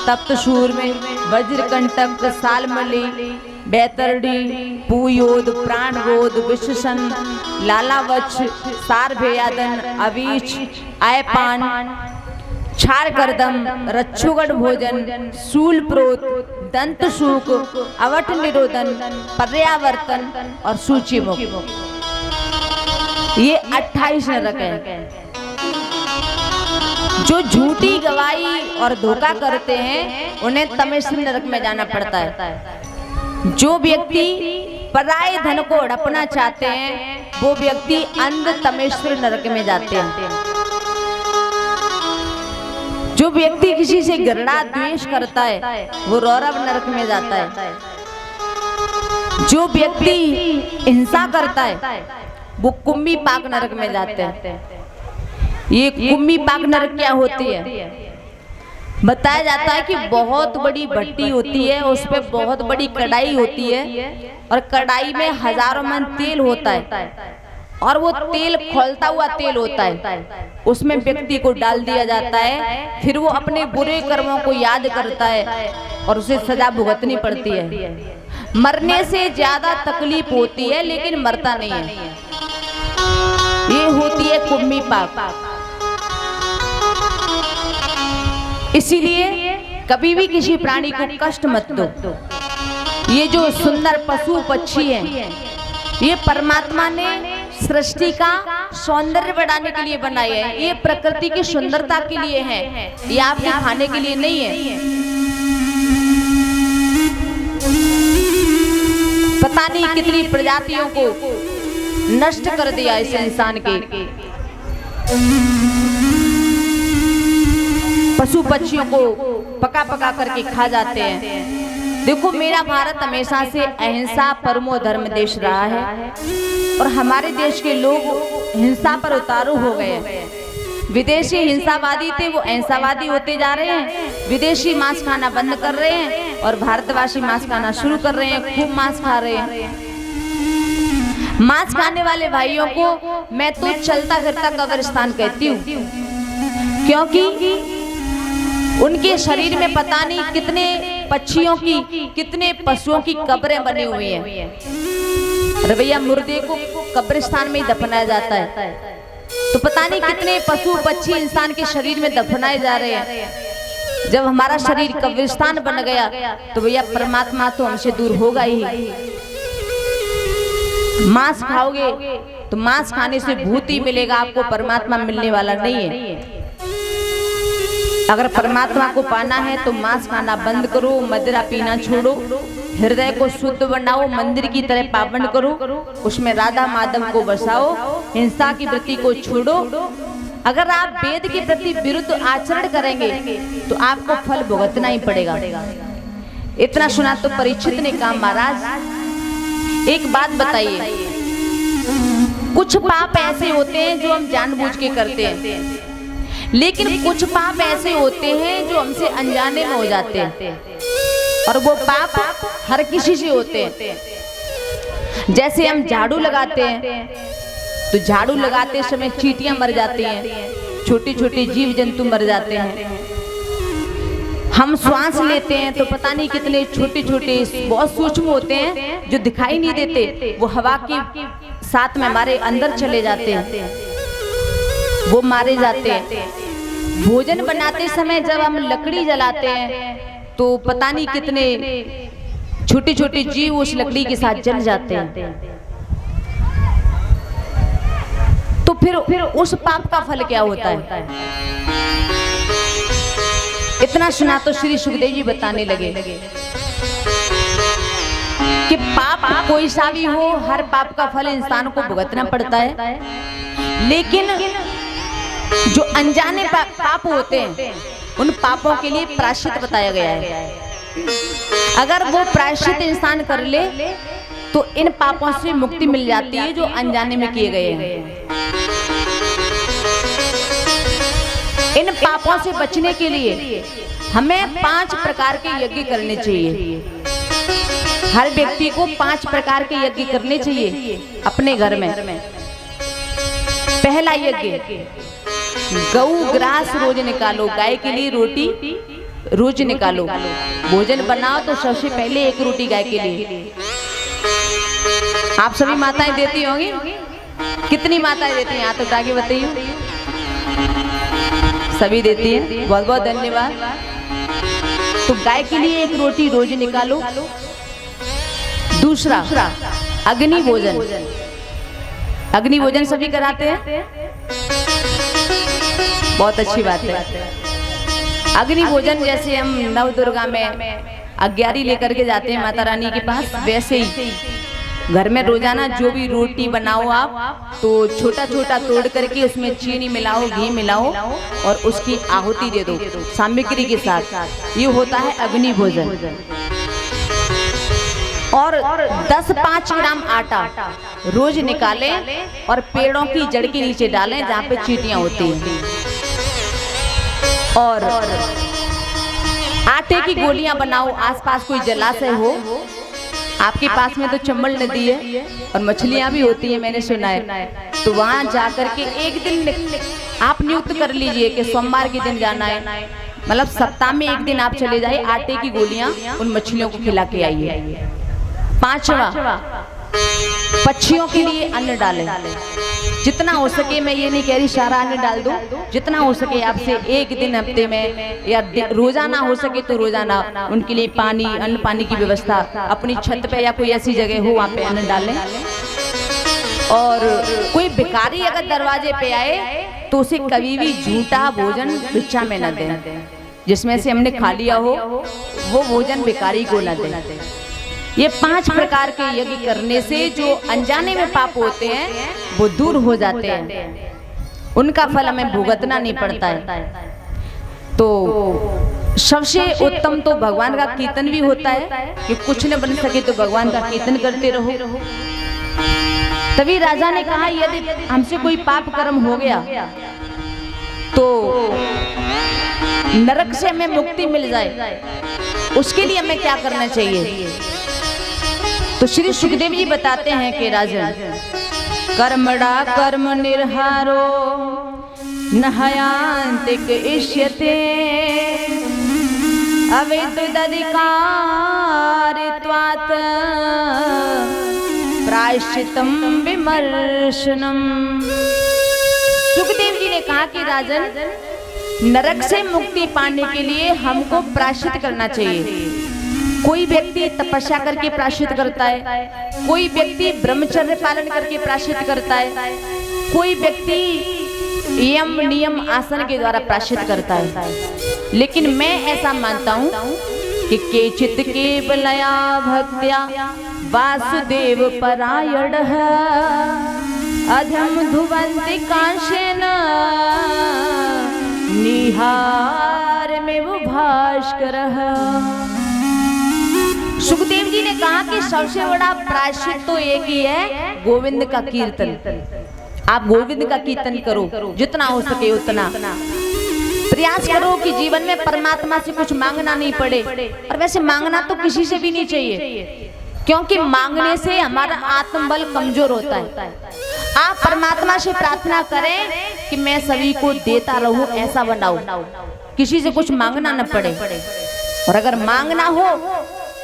तप्त शूर्म, वज्रकंटक, सालमली, बैतरडी, पुयोद, प्राणरोध, विषसन, लालावच, सारभेयादन, अवीच, आयपान, क्षार करदम, रच्छुगढ़ भोजन, शूल प्रोत, दंत शूक, अवट निरोधन, पर्यावर्तन और सूचिमुख। ये 28 नरक है। जो झूठी गवाही और धोखा करते हैं उन्हें तमिश्र नरक में जाना पड़ता है। जो व्यक्ति पराये धन को हड़पना चाहते हैं वो व्यक्ति अंध तमिश्र नरक में जाते हैं। जो व्यक्ति किसी से घृणा द्वेष करता है वो रौरव नरक में जाता है। जो व्यक्ति हिंसा करता है वो कुम्मीपाक नरक में जाते हैं। ये कुम्मीपाक नरक क्या होती है? बताया जाता है कि बहुत बड़ी भट्टी होती है, उस पे बहुत बड़ी कढ़ाई होती है और कढ़ाई में हजारों मन तेल होता है और वो तेल खौलता हुआ तेल होता है। उसमें व्यक्ति को डाल दिया जाता है, फिर वो अपने बुरे कर्मों को याद करता है और उसे सजा भुगतनी पड़ती है। मरने से ज्यादा तकलीफ होती है लेकिन मरता नहीं है। ये होती है कुम्मीपाक। इसीलिए कभी भी किसी प्राणी को कष्ट मत दो। ये जो सुंदर पशु पक्षी हैं ये परमात्मा ने सृष्टि का सौंदर्य बढ़ाने के लिए बनाए हैं। ये प्रकृति की सुंदरता के लिए है, ये आपके खाने के लिए नहीं है। पता नहीं कितनी प्रजातियों को नष्ट कर दिया इस इंसान के। पशु पक्षियों को पका पका करके खा जाते हैं। देखो, मेरा भारत हमेशा से अहिंसा परमो धर्म देश रहा है और हमारे देश के लोग हिंसा पर उतारू हो गए हैं। विदेशी हिंसावादी थे वो अहिंसावादी होते जा रहे हैं। विदेशी मांस खाना बंद कर रहे हैं और भारतवासी मांस खाना शुरू कर रहे हैं, खूब मांस खा रहे हैं। मांस खाने वाले भाइयों को मैं तो चलता फिरता कब्रिस्तान कहती हूँ, क्योंकि उनके शरीर में पता नहीं कितने पक्षियों की, कितने पशुओं की कब्रें बनी हुई हैं। अरे भैया, मुर्दे को कब्रिस्तान में ही दफनाया जाता है तो पता नहीं कितने पशु पक्षी इंसान के शरीर में दफनाए जा रहे हैं। जब हमारा शरीर कब्रिस्तान बन गया तो भैया परमात्मा तो हमसे दूर होगा ही। मांस खाओगे तो मांस खाने से भूत ही मिलेगा, आपको परमात्मा मिलने वाला नहीं है। अगर परमात्मा को पाना है तो मांस खाना बंद करो, मदिरा पीना छोड़ो, हृदय को शुद्ध बनाओ, मंदिर की तरह पावन करो, उसमें राधा माधव को बसाओ, हिंसा की वृत्ति को छोड़ो। अगर आप वेद के प्रति विरुद्ध आचरण करेंगे तो आपको फल भुगतना ही पड़ेगा। इतना सुना तो परीक्षित ने कहा, महाराज एक बात बताइए, कुछ पाप ऐसे होते हैं जो हम जानबूझ के करते हैं, लेकिन कुछ पाप ऐसे होते हैं जो हमसे अनजाने में हो जाते हैं और वो पाप हर किसी से होते हैं। जैसे हम झाड़ू लगाते हैं तो झाड़ू लगाते समय चींटियां मर जाती हैं, छोटी छोटी जीव जंतु मर जाते हैं। हम श्वास लेते हैं तो पता नहीं कितने छोटे छोटे बहुत सूक्ष्म होते हैं जो दिखाई नहीं देते, वो हवा के साथ में हमारे अंदर चले जाते हैं, वो मारे जाते हैं। भोजन बनाते समय जब हम लकड़ी जलाते हैं तो पता नहीं कितने छोटे छोटे जीव उस लकड़ी के साथ जल जाते हैं। तो फिर उस पाप का फल क्या होता है? इतना सुना तो श्री सुखदेव जी बताने लगे कि पाप कोई सा भी हो, हर पाप का फल इंसान को भुगतना पड़ता है, लेकिन जो अनजाने पाप होते हैं उन पापों के लिए प्रायश्चित बताया गया है। अगर वो प्रायश्चित इंसान कर ले तो इन पापों से मुक्ति मिल जाती है जो अनजाने में किए गए हैं। इन पापों से बचने के लिए हमें 5 प्रकार के यज्ञ करने चाहिए। हर व्यक्ति को 5 प्रकार के यज्ञ करने चाहिए अपने घर में। पहला यज्ञ, गऊ ग्रास रोज निकालो। गाय के लिए रोटी रोज निकालो। भोजन बनाओ तो सबसे पहले 1 रोटी गाय के लिए। आप सभी माताएं देती होंगी? कितनी माताएं देती हैं? हाथ उठा के बताइए। सभी देती हैं, बहुत बहुत धन्यवाद। तो गाय के लिए 1 रोटी रोज निकालो। दूसरा, अग्नि भोजन। अग्नि भोजन सभी कराते हैं, बहुत अच्छी बात है। अग्नि भोजन जैसे हम नव दुर्गा में अग्यारी लेकर के जाते हैं माता रानी के पास, वैसे ही घर में रोजाना जो भी रोटी बनाओ आप, तो छोटा छोटा तोड़ करके उसमें चीनी मिलाओ, घी मिलाओ और उसकी आहुति दे दो सामग्री के साथ। ये होता है अग्नि भोजन। और 10-5 ग्राम आटा रोज निकालें और पेड़ों की जड़ के नीचे डालें जहाँ पे चींटियां होती हैं। और आटे की गोलियां बनाओ। आसपास कोई जलाशय हो, आपके पास में तो चंबल नदी है और मछलियां भी होती है, मैंने सुना है, तो वहां जाकर के एक दिन आप नियुक्त कर लीजिए कि सोमवार के दिन जाना है। मतलब सप्ताह में 1 दिन आप चले जाइए, आटे की गोलियां उन मछलियों को खिला के आइए। 5वां, पक्षियों के लिए अन्न डालें। जितना हो सके, मैं ये नहीं कह रही सारा अन्न डाल दो, जितना हो सके आपसे 1 दिन हफ्ते में या रोजाना हो सके तो रोजाना उनके लिए पानी, अन्न पानी की व्यवस्था अपनी छत पे या कोई ऐसी जगह हो वहाँ पे अन्न डालें। और कोई भिखारी अगर दरवाजे पे आए तो उसे कभी भी झूठा भोजन भिक्षा में न दें। जिसमें से हमने खा लिया हो वो भोजन भिखारी को न दें। ये 5 प्रकार के यज्ञ करने से जो अनजाने में पाप होते हैं वो दूर हो जाते हैं, उनका फल हमें भुगतना नहीं पड़ता है। तो सबसे उत्तम तो भगवान का कीर्तन भी होता है कि कुछ न बन सके तो भगवान का कीर्तन करते रहो। तभी राजा ने कहा यदि हमसे कोई पाप कर्म हो गया तो नरक से हमें मुक्ति मिल जाए, उसके लिए हमें क्या करना चाहिए। तो श्री सुखदेव जी बताते हैं कि राजन, कर्मड़ा कर्म निर्हारो नहयांतिक इष्यते अविद्युदधिकारित्वात् प्रायश्चित्तम विमर्शनम। सुखदेव जी ने कहा कि राजन, नरक से मुक्ति पाने के लिए हमको प्रायश्चित करना चाहिए। कोई व्यक्ति तपस्या करके प्रायश्चित करता है, कोई व्यक्ति ब्रह्मचर्य पालन करके प्रायश्चित करता है, कोई व्यक्ति यम नियम आसन के द्वारा प्रायश्चित करता है। लेकिन मैं ऐसा मानता हूँ कि केचित केवलया भक्त्या वासुदेव परायण अधम धुवंति कांशेन निहार में वो भास्कर। सुखदेव जी ने कहा कि सबसे बड़ा प्रायश्चित तो एक ही है, गोविंद का कीर्तन। आप गोविंद का कीर्तन करो, जितना हो सके उतना प्रयास करो कि जीवन में परमात्मा से कुछ मांगना नहीं पड़े। और वैसे मांगना तो किसी से भी नहीं चाहिए, क्योंकि मांगने से हमारा आत्मबल कमजोर होता है। आप परमात्मा से प्रार्थना करें कि मैं सभी को देता रहूं, ऐसा बनाओ, किसी से कुछ मांगना न पड़े। और अगर मांगना हो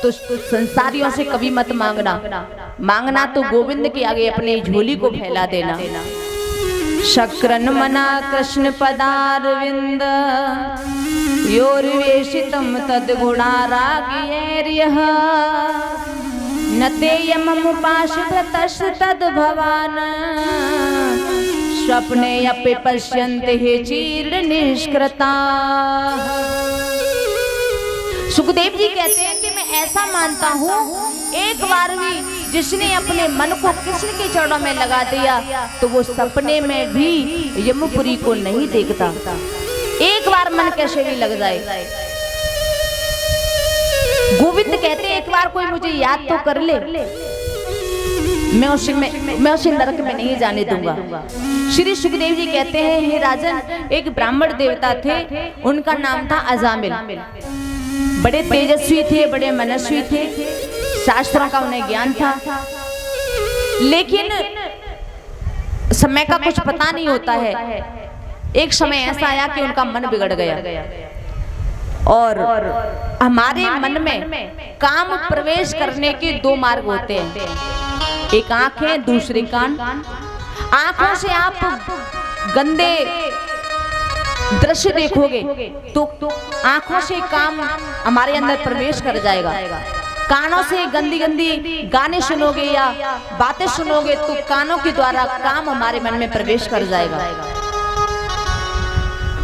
तो संसारियों से कभी मत मांगना। मांगना तो गोविंद के आगे अपने झोली को फैला देना। शक्रन मना कृष्ण पदारविंद योर्वेशितम तद गुणाराग्यैर्यः न तेयमुपाश्रितस् तद भवान स्वप्ने अपि पश्यन्ति हे चीर्ण निष्कृता। सुखदेव जी कहते हैं कि मैं ऐसा मानता हूँ, एक बार भी जिसने अपने मन को कृष्ण के चरणों में लगा दिया तो वो सपने में भी यमपुरी को नहीं देखता। एक बार मन कैसे भी लग जाए। गोविंद कहते हैं एक बार कोई मुझे याद तो कर ले, मैं उसे नरक में नहीं जाने दूंगा। श्री सुखदेव जी कहते हैं, हे राजन, एक ब्राह्मण देवता थे, उनका नाम था अजामिल। बड़े तेजस्वी थे, बड़े मनस्वी थे, शास्त्रों का उन्हें ज्ञान था, लेकिन समय का कुछ पता नहीं होता है। एक समय ऐसा आया कि उनका मन बिगड़ गया, और हमारे मन में काम प्रवेश करने के दो मार्ग होते हैं, एक आंख है, दूसरे कान। आंखों से आप गंदे दृश्य देखोगे तो आंखों से काम हमारे अंदर प्रवेश कर जाएगा। कानों से गंदी गंदी गाने सुनोगे या बातें सुनोगे तो कानों के द्वारा काम हमारे मन में प्रवेश कर जाएगा।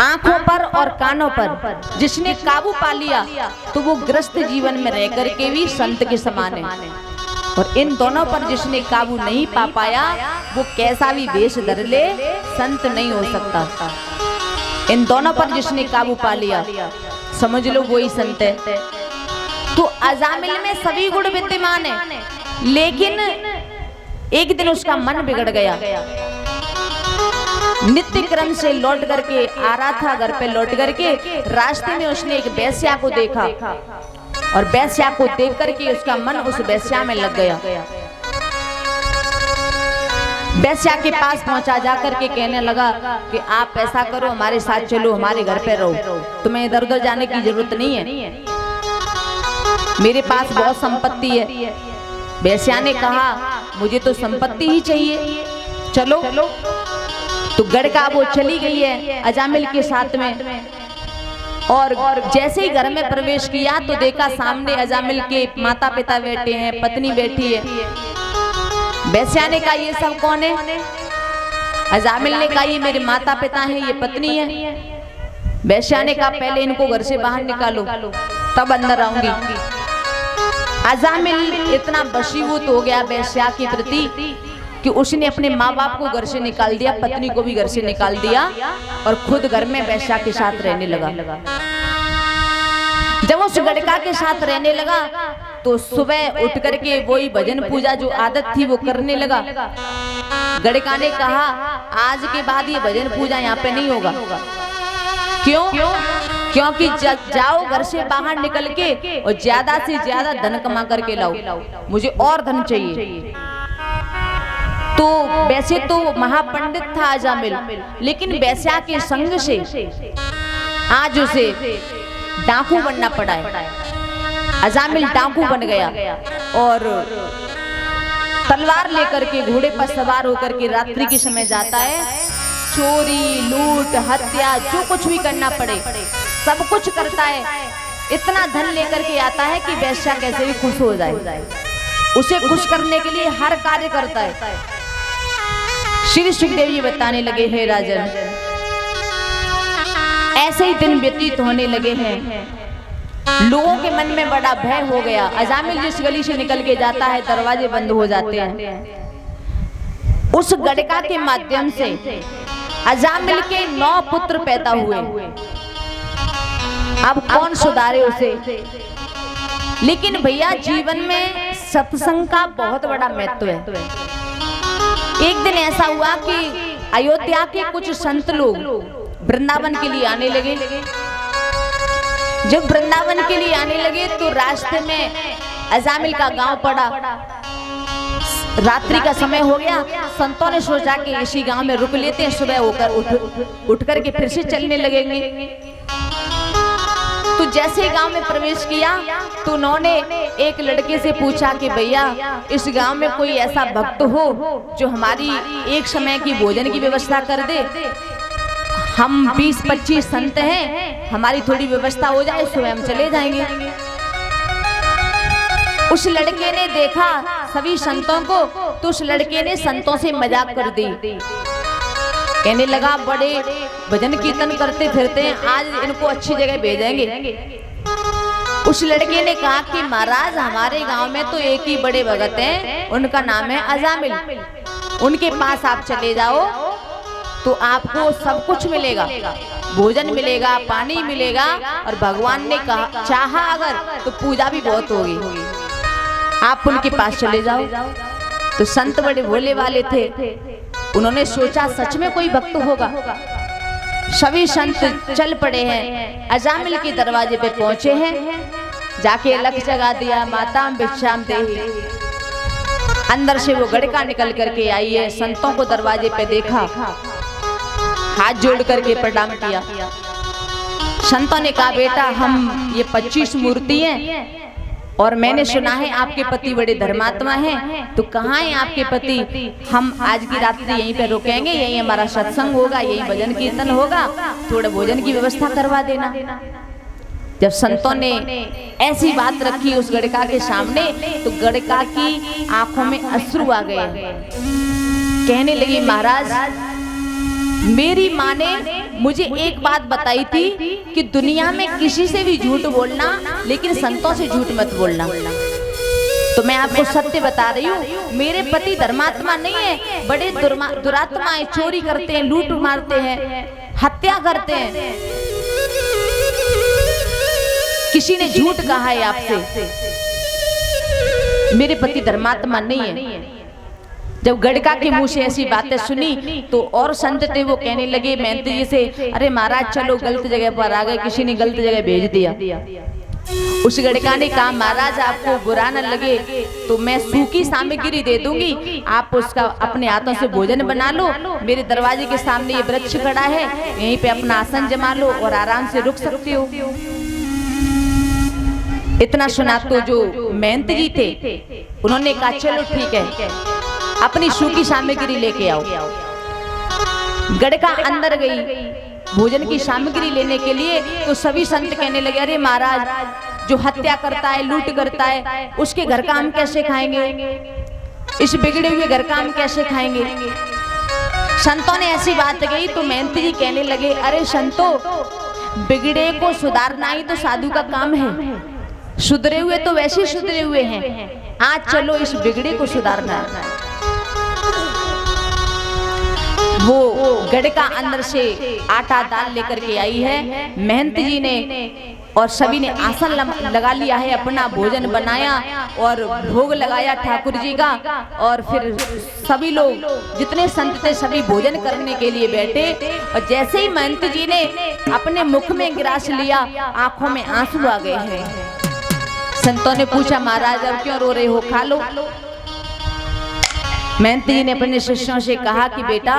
आंखों पर और कानों पर जिसने काबू पा लिया तो वो ग्रस्त जीवन में रह करके भी संत के समान है, और इन दोनों पर जिसने काबू नहीं पा पाया वो कैसा भी वेश धर ले संत नहीं हो सकता। इन दोनों पर जिसने काबू पा लिया समझ लो वही संत है। तो अजामिल में सभी गुण विद्यमान है, लेकिन एक दिन उसका मन बिगड़ गया। नित्य क्रम से लौट करके आ रहा था, घर पे लौट करके रास्ते में उसने एक वेश्या को देखा, और वेश्या को देख करके उसका मन उस वेश्या में लग गया। वेश्या के पास पहुंचा, जाकर के कहने लगा कि आप ऐसा करो, हमारे साथ चलो, हमारे घर पे रहो, तुम्हें इधर उधर जाने की जरूरत नहीं है, मेरे पास बहुत संपत्ति है। वेश्या ने कहा, मुझे तो संपत्ति ही चाहिए, चलो। तो गढ़ का वो चली गई है अजामिल के साथ में, और जैसे ही घर में प्रवेश किया तो देखा सामने अजामिल के माता पिता बैठे हैं, पत्नी बैठी है। वेश्या ने कहा, ये सब कौन है? अजामिल ने कहा, ये मेरे माता पिता हैं, ये पत्नी है। वेश्या ने कहा, पहले इनको घर से बाहर निकालो तब अंदर आऊंगी। अजामिल इतना वशीभूत हो गया वेश्या के प्रति कि उसने अपने माँ बाप को घर से निकाल दिया, पत्नी को भी घर से निकाल दिया, और खुद घर में वेश्या के साथ रहने लगा। जब उस गड़का के साथ रहने लगा तो सुबह उठ करके वही भजन पूजा जो आदत थी वो करने लगा। गड़का ने कहा, आज के बाद ये भजन पूजा यहाँ पे नहीं होगा। क्यों? क्योंकि जाओ घर से बाहर निकल के और ज्यादा से ज्यादा धन कमा करके लाओ, मुझे और धन चाहिए। तो वैसे तो महापंडित था अजामिल, लेकिन वेश्या के संग से आज उसे डाकू बनना पड़ा है। अजामिल डाकू बन गया और तलवार लेकर के घोड़े पर सवार होकर के रात्रि के समय जाता है। चोरी, लूट, हत्या, जो कुछ भी करना पड़े सब कुछ करता है। इतना धन लेकर के आता है कि वेश्या कैसे भी खुश हो जाए, उसे खुश करने के लिए हर कार्य करता है। श्री सुखदेव जी बताने लगे, हे राजन, ऐसे ही दिन व्यतीत होने लगे हैं, लोगों के मन में बड़ा भय हो गया। अजामिल जिस गली से निकल के जाता है दरवाजे बंद हो जाते हैं। उस गड़का के माध्यम से अजामिल के 9 पुत्र पैदा हुए। अब कौन सुधारे उसे? लेकिन भैया जीवन में सत्संग का बहुत बड़ा महत्व है। एक दिन ऐसा हुआ कि अयोध्या के कुछ संत लोग वृंदावन के लिए आने लगे। जब वृंदावन के लिए आने लगे तो रास्ते में अजामिल का गांव पड़ा। रात्रि का समय हो गया, संतों ने सोचा कि इसी गांव में रुक लेते हैं, सुबह होकर उठ करके फिर से चलने लगेंगे। तो जैसे गांव में प्रवेश किया तो उन्होंने एक लड़के से पूछा कि भैया इस गांव में कोई ऐसा भक्त हो जो हमारी एक समय की भोजन की व्यवस्था कर दे। हम 20-25 संत हैं, हमारी थोड़ी व्यवस्था हो जाए, सुबह हम चले जाएंगे। उस लड़के ने देखा सभी संतों को, तो उस लड़के ने संतों से मजाक कर दी। कहने लगा, बड़े भजन कीर्तन करते फिरते हैं, आज इनको अच्छी जगह भेजेंगे। उस लड़के ने कहा कि महाराज हमारे गांव में तो एक ही बड़े भगत हैं, उनका नाम है अजामिल, उनके पास आप चले जाओ तो आपको सब कुछ मिलेगा, भोजन मिलेगा, पानी मिलेगा, और भगवान ने कहा चाहा अगर तो पूजा भी बहुत होगी, आप उनके पास चले जाओ। तो संत बड़े भोले वाले थे, उन्होंने सोचा सच में कोई भक्त होगा। सभी संत चल पड़े हैं, अजामिल के दरवाजे पे पहुंचे हैं, जाके अलग जगा दिया, माता भिक्षाम देहि। अंदर से वो गड़का निकल करके आई है, संतों को दरवाजे पे देखा, हाथ जोड़ करके प्रणाम किया। संतों ने कहा बेटा हम ये 25 मूर्ति हैं और मैंने सुना है आपके पति बड़े धर्मात्मा हैं, तो कहाँ हैं आपके पति? हम आज की रात्रि यहीं पे रुकेंगे, यहीं हमारा सत्संग होगा, यहीं भजन कीर्तन होगा, थोड़ा भोजन की व्यवस्था करवा देना। जब संतों ने ऐसी बात रखी उस गड़का के सामने, तो गड़का की आंखों में अश्रु आ गए। कहने लगी महाराज, मेरी माँ ने मुझे एक बात बताई थी कि दुनिया में किसी से भी झूठ बोलना, लेकिन संतों से झूठ मत बोलना। तो मैं आपको सत्य बता रही हूँ, मेरे पति धर्मात्मा नहीं है, बड़े दुरात्माएं, चोरी करते हैं, लूट मारते हैं, हत्या करते हैं। किसी ने झूठ कहा है आपसे, मेरे पति धर्मात्मा नहीं है। जब गड़का के मुंह से ऐसी बातें सुनी तो और संत थे वो कहने लगे महंत जी से, अरे महाराज चलो गलत जगह पर आ गए, किसी ने गलत जगह भेज दिया। उस गड़का ने कहा महाराज आपको बुरा न लगे तो मैं सूखी सामग्री दे दूंगी, आप उसका अपने हाथों से भोजन बना लो, मेरे दरवाजे के सामने ये वृक्ष खड़ा है, यहीं पे अपना आसन जमा लो और आराम से रुक सकते हो। इतना सुना तो जो महंत जी थे उन्होंने कहा चलो ठीक है, अपनी सूखी सामग्री लेके आओ। गड़का अंदर गई भोजन की सामग्री लेने के लिए, तो सभी संत कहने लगे अरे महाराज जो हत्या करता है, लूट करता है, उसके घर का हम कैसे खाएंगे, इस बिगड़े हुए घर का हम कैसे खाएंगे। संतों ने ऐसी बात कही तो महंत जी कहने लगे अरे संतों, बिगड़े को सुधारना ही तो साधु का काम है, सुधरे हुए तो वैसे सुधरे हुए हैं, आज चलो इस बिगड़े को सुधारना है। वो गड़का अंदर से आटा दाल लेकर के आई है, महंत जी ने और सभी ने आसन लगा लिया है, अपना भोजन बनाया और भोग लगाया ठाकुर जी का। और फिर सभी लोग जितने संत थे सभी भोजन करने के लिए बैठे, और जैसे ही महंत जी ने अपने मुख में गिरास लिया, आंखों में आंसू आ गए हैं। संतों ने पूछा महाराज अब क्यों रो रहे हो, खा लो। महंत जी ने अपने शिष्यों से कहा कि बेटा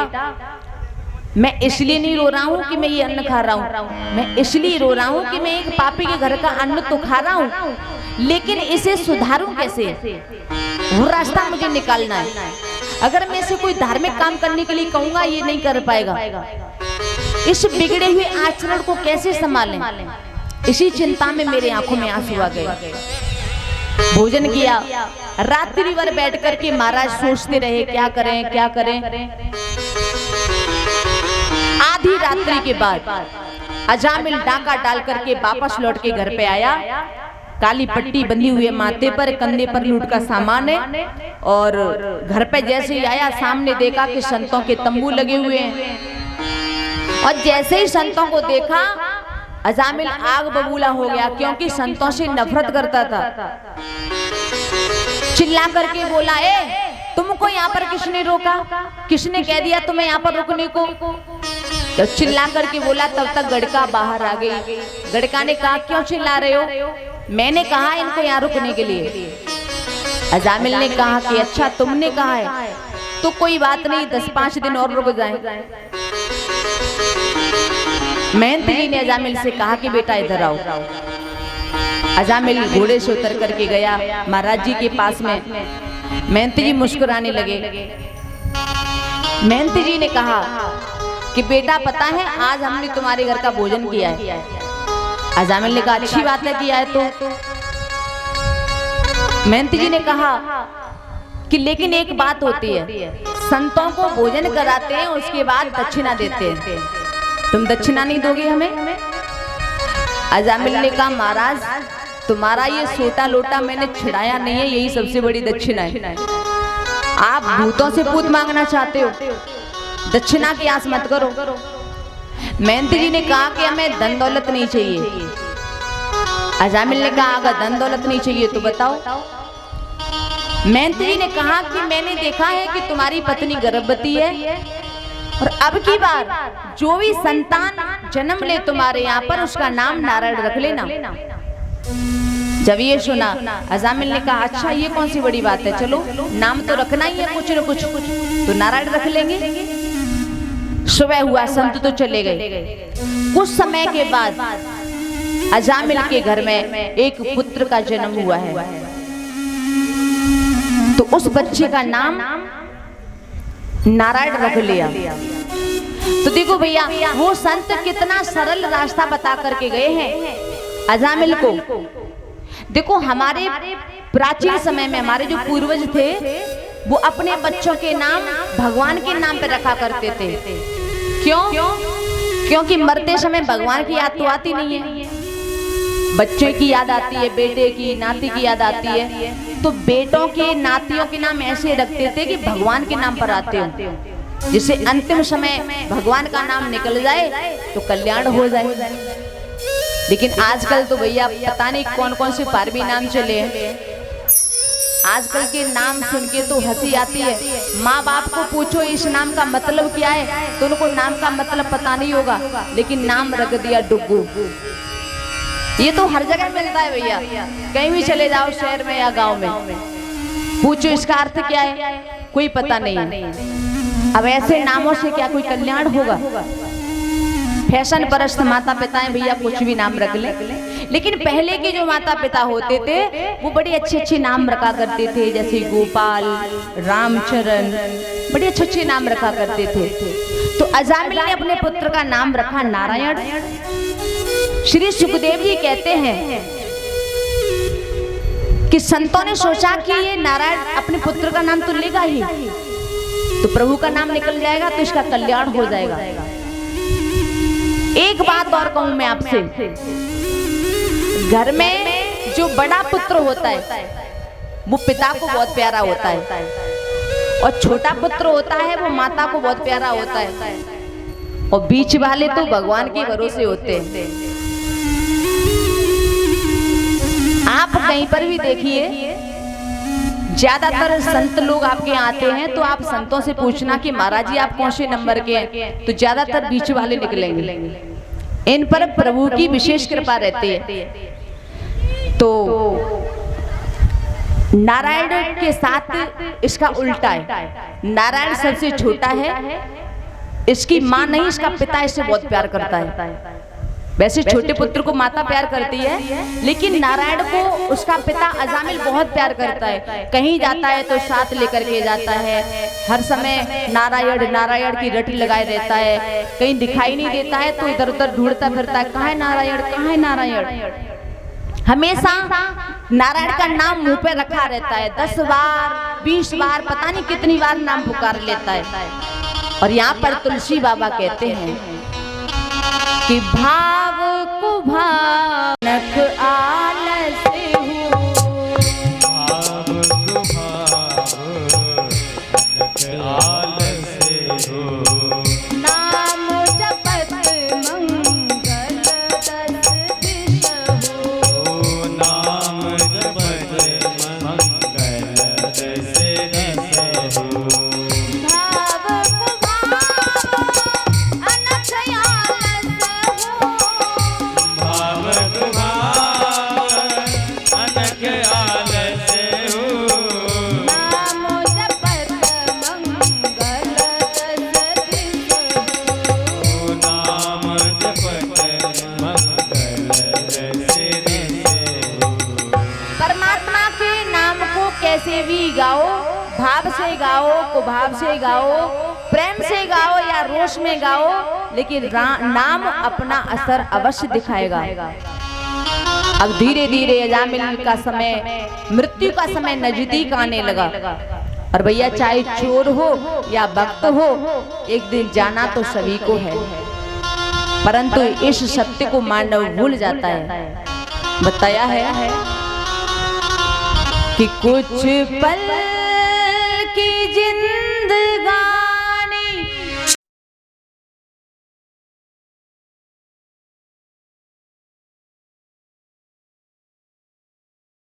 मैं इसलिए नहीं रो रहा हूँ कि मैं ये अन्न खा रहा हूँ, मैं इसलिए रो रहा हूँ कि मैं एक पापी के घर का अन्न तो खा रहा हूँ, लेकिन इसे सुधारूं कैसे, वो रास्ता मुझे निकालना है। अगर मैं इसे कोई धार्मिक काम करने के लिए कहूँगा ये नहीं कर पाएगा, इस बिगड़े हुए आचरण को कैसे संभालें, इसी चिंता में मेरे आंखों में आंसू आ गए। भोजन किया, रात्रि भर बैठ करके महाराज सोचते रहे क्या करें क्या करें। आधी रात्रि के बाद अजामिल डाका डाल करके वापस लौट के घर पे आया, काली पट्टी बंधी हुई है माथे पर, कंधे पर लूट का सामान है। और घर पे जैसे ही आया सामने देखा कि संतों के तंबू लगे हुए हैं, और जैसे ही संतों को देखा अजामिल आग बबूला हो गया, क्योंकि संतों से नफरत करता था। चिल्ला करके बोला ए तुमको यहाँ पर किसने रोका, किसने कह दिया तुम्हें यहाँ पर रुकने को। तो चिल्ला करके बोला, तब तक गड़का बाहर आ गई। गड़का ने कहा क्यों चिल्ला रहे हो, मैंने कहा इनको यहाँ रुकने के लिए। अजामिल ने कहा कि अच्छा तुमने कहा है तो कोई बात नहीं, 10-5 दिन और रुक जाएं। महंत जी ने अजामिल से कहा कि बेटा इधर आओ। अजामिल घोड़े से उतर करके गया महाराज जी के पास में। महंत जी मुस्कुराने लगे। महंत जी ने कहा कि बेटा पता है आज हमने तुम्हारे घर का भोजन किया है। अजामिल ने कहा अच्छी बात है किया है तो। महंत जी ने कहा कि लेकिन एक बात होती है, संतों को भोजन कराते हैं उसके बाद दक्षिणा देते हैं, तुम दक्षिणा नहीं दोगे हमें। अजामिल ने कहा महाराज तुम्हारा ये सोटा लोटा मैंने छिड़ाया नहीं है, यही सबसे बड़ी दक्षिणा है। आप भूतों से पूत मांगना चाहते हो, दक्षिणा की आस मत करो। महंत जी ने कहा कि हमें धन दौलत नहीं चाहिए। अजामिल ने कहा अगर धन दौलत नहीं चाहिए तो बताओ। मैंत्री जी ने कहा कि मैंने देखा है कि तुम्हारी पत्नी गर्भवती है और अब की बार जो भी संतान जन्म ले तुम्हारे यहाँ पर उसका नाम नारायण रख लेना। जब ये सुना अजामिल ने कहा अच्छा ये कौन सी बड़ी बात है, चलो नाम तो रखना ही है कुछ न कुछ, तो नारायण रख लेंगे। सुबह हुआ, संत तो चले गए। कुछ समय के बाद अजामिल के घर में एक पुत्र का जन्म हुआ है, तो उस बच्चे का नाम नारायण रख लिया। तो देखो भैया वो संत कितना सरल रास्ता बता करके गए हैं अजामिल को। देखो हमारे प्राचीन समय में हमारे जो पूर्वज थे वो अपने बच्चों के नाम भगवान के नाम पे रखा करते थे। क्यों? क्योंकि मरते समय भगवान की याद तो आती नहीं है, बच्चे की याद आती है, बेटे की नाती की याद आती है। तो बेटों के नातियों के नाम ऐसे रखते थे कि भगवान के नाम पर आते हो, जिससे अंतिम समय भगवान का नाम निकल जाए तो कल्याण हो जाए। लेकिन आजकल तो भैया पता नहीं कौन कौन से पारवी नाम चले हैं। आजकल के नाम सुन के तो हंसी आती है। माँ बाप को पूछो इस नाम का मतलब क्या है तो उनको नाम का मतलब पता नहीं होगा, लेकिन नाम रख दिया डुग्गू। ये तो हर जगह मिलता है भैया, कहीं भी चले जाओ शहर में या गांव में, पूछो इसका अर्थ क्या है, कोई पता नहीं है। अब ऐसे नामों से क्या कोई कल्याण होगा? फैशन परस्त माता पिता हैं भैया, कुछ भी नाम रख ले। लेकिन पहले के जो माता पिता होते थे वो बड़े अच्छे अच्छे नाम रखा करते थे, जैसे गोपाल, रामचरण, बड़े अच्छे अच्छे नाम रखा करते थे। तो अजामिल ने अपने पुत्र का नाम रखा नारायण। श्री सुखदेव जी कहते हैं कि संतों ने सोचा कि ये नारायण अपने पुत्र का नाम तो लेगा ही, तो प्रभु का नाम निकल जाएगा तो इसका कल्याण हो जाएगा। एक बात और कहूं मैं आपसे, घर में जो बड़ा पुत्र होता है वो पिता को बहुत प्यारा होता है, और छोटा पुत्र होता है वो माता को बहुत प्यारा होता है, और बीच वाले तो भगवान के भरोसे होते हैं। आप कहीं पर भी देखिए, ज्यादातर संत लोग आपके आते हैं तो आप संतों से पूछना कि महाराज जी आप कौन से नंबर के हैं, तो ज्यादातर बीच वाले निकलेंगे। इन पर प्रभु की विशेष कृपा रहती है। तो नारायण के साथ इसका उल्टा है। नारायण सबसे छोटा है, इसकी माँ नहीं इसका पिता इससे बहुत प्यार करता है। वैसे छोटे पुत्र को माता प्यार करती है, लेकिन नारायण को उसका पिता अजामिल बहुत प्यार करता है। कहीं जाता है तो साथ लेकर के जाता है, हर समय नारायण नारायण की रटी लगाए रहता है। कहीं दिखाई नहीं देता है तो इधर उधर ढूंढता फिरता है, कहाँ है नारायण, कहाँ है नारायण। हमेशा नारायण का नाम मुंह पे रखा रहता है, 10 बार 20 बार पता नहीं कितनी बार नाम पुकार लेता है। और यहाँ पर तुलसी बाबा कहते हैं कि भाव को भावनक आलस हो, भाव को भावनक आलस हो, नाम जपत मंगल दस दिश हो, नाम जपत मंगल दस दिश हो, भाव को भाव अनथ आलस हो, भाव को भाव अनक आलस हो, नाम जपत मंगल दस दिश हो। नाम जपत मंगल दस दिश हो। परमात्मा के नाम को कैसे भी गाओ, भाव से गाओ, कुभाव से गाओ, प्रेम से गाओ या रोष में गाओ, लेकिन नाम अपना असर अवश्य दिखाएगा। अब धीरे धीरे अजामिल का समय, मृत्यु का समय नजदीक आने लगा। और भैया चाहे चोर हो या भक्त हो, एक दिन जाना तो सभी को है, परंतु इस सत्य को मानव भूल जाता है। बताया है कि कुछ पल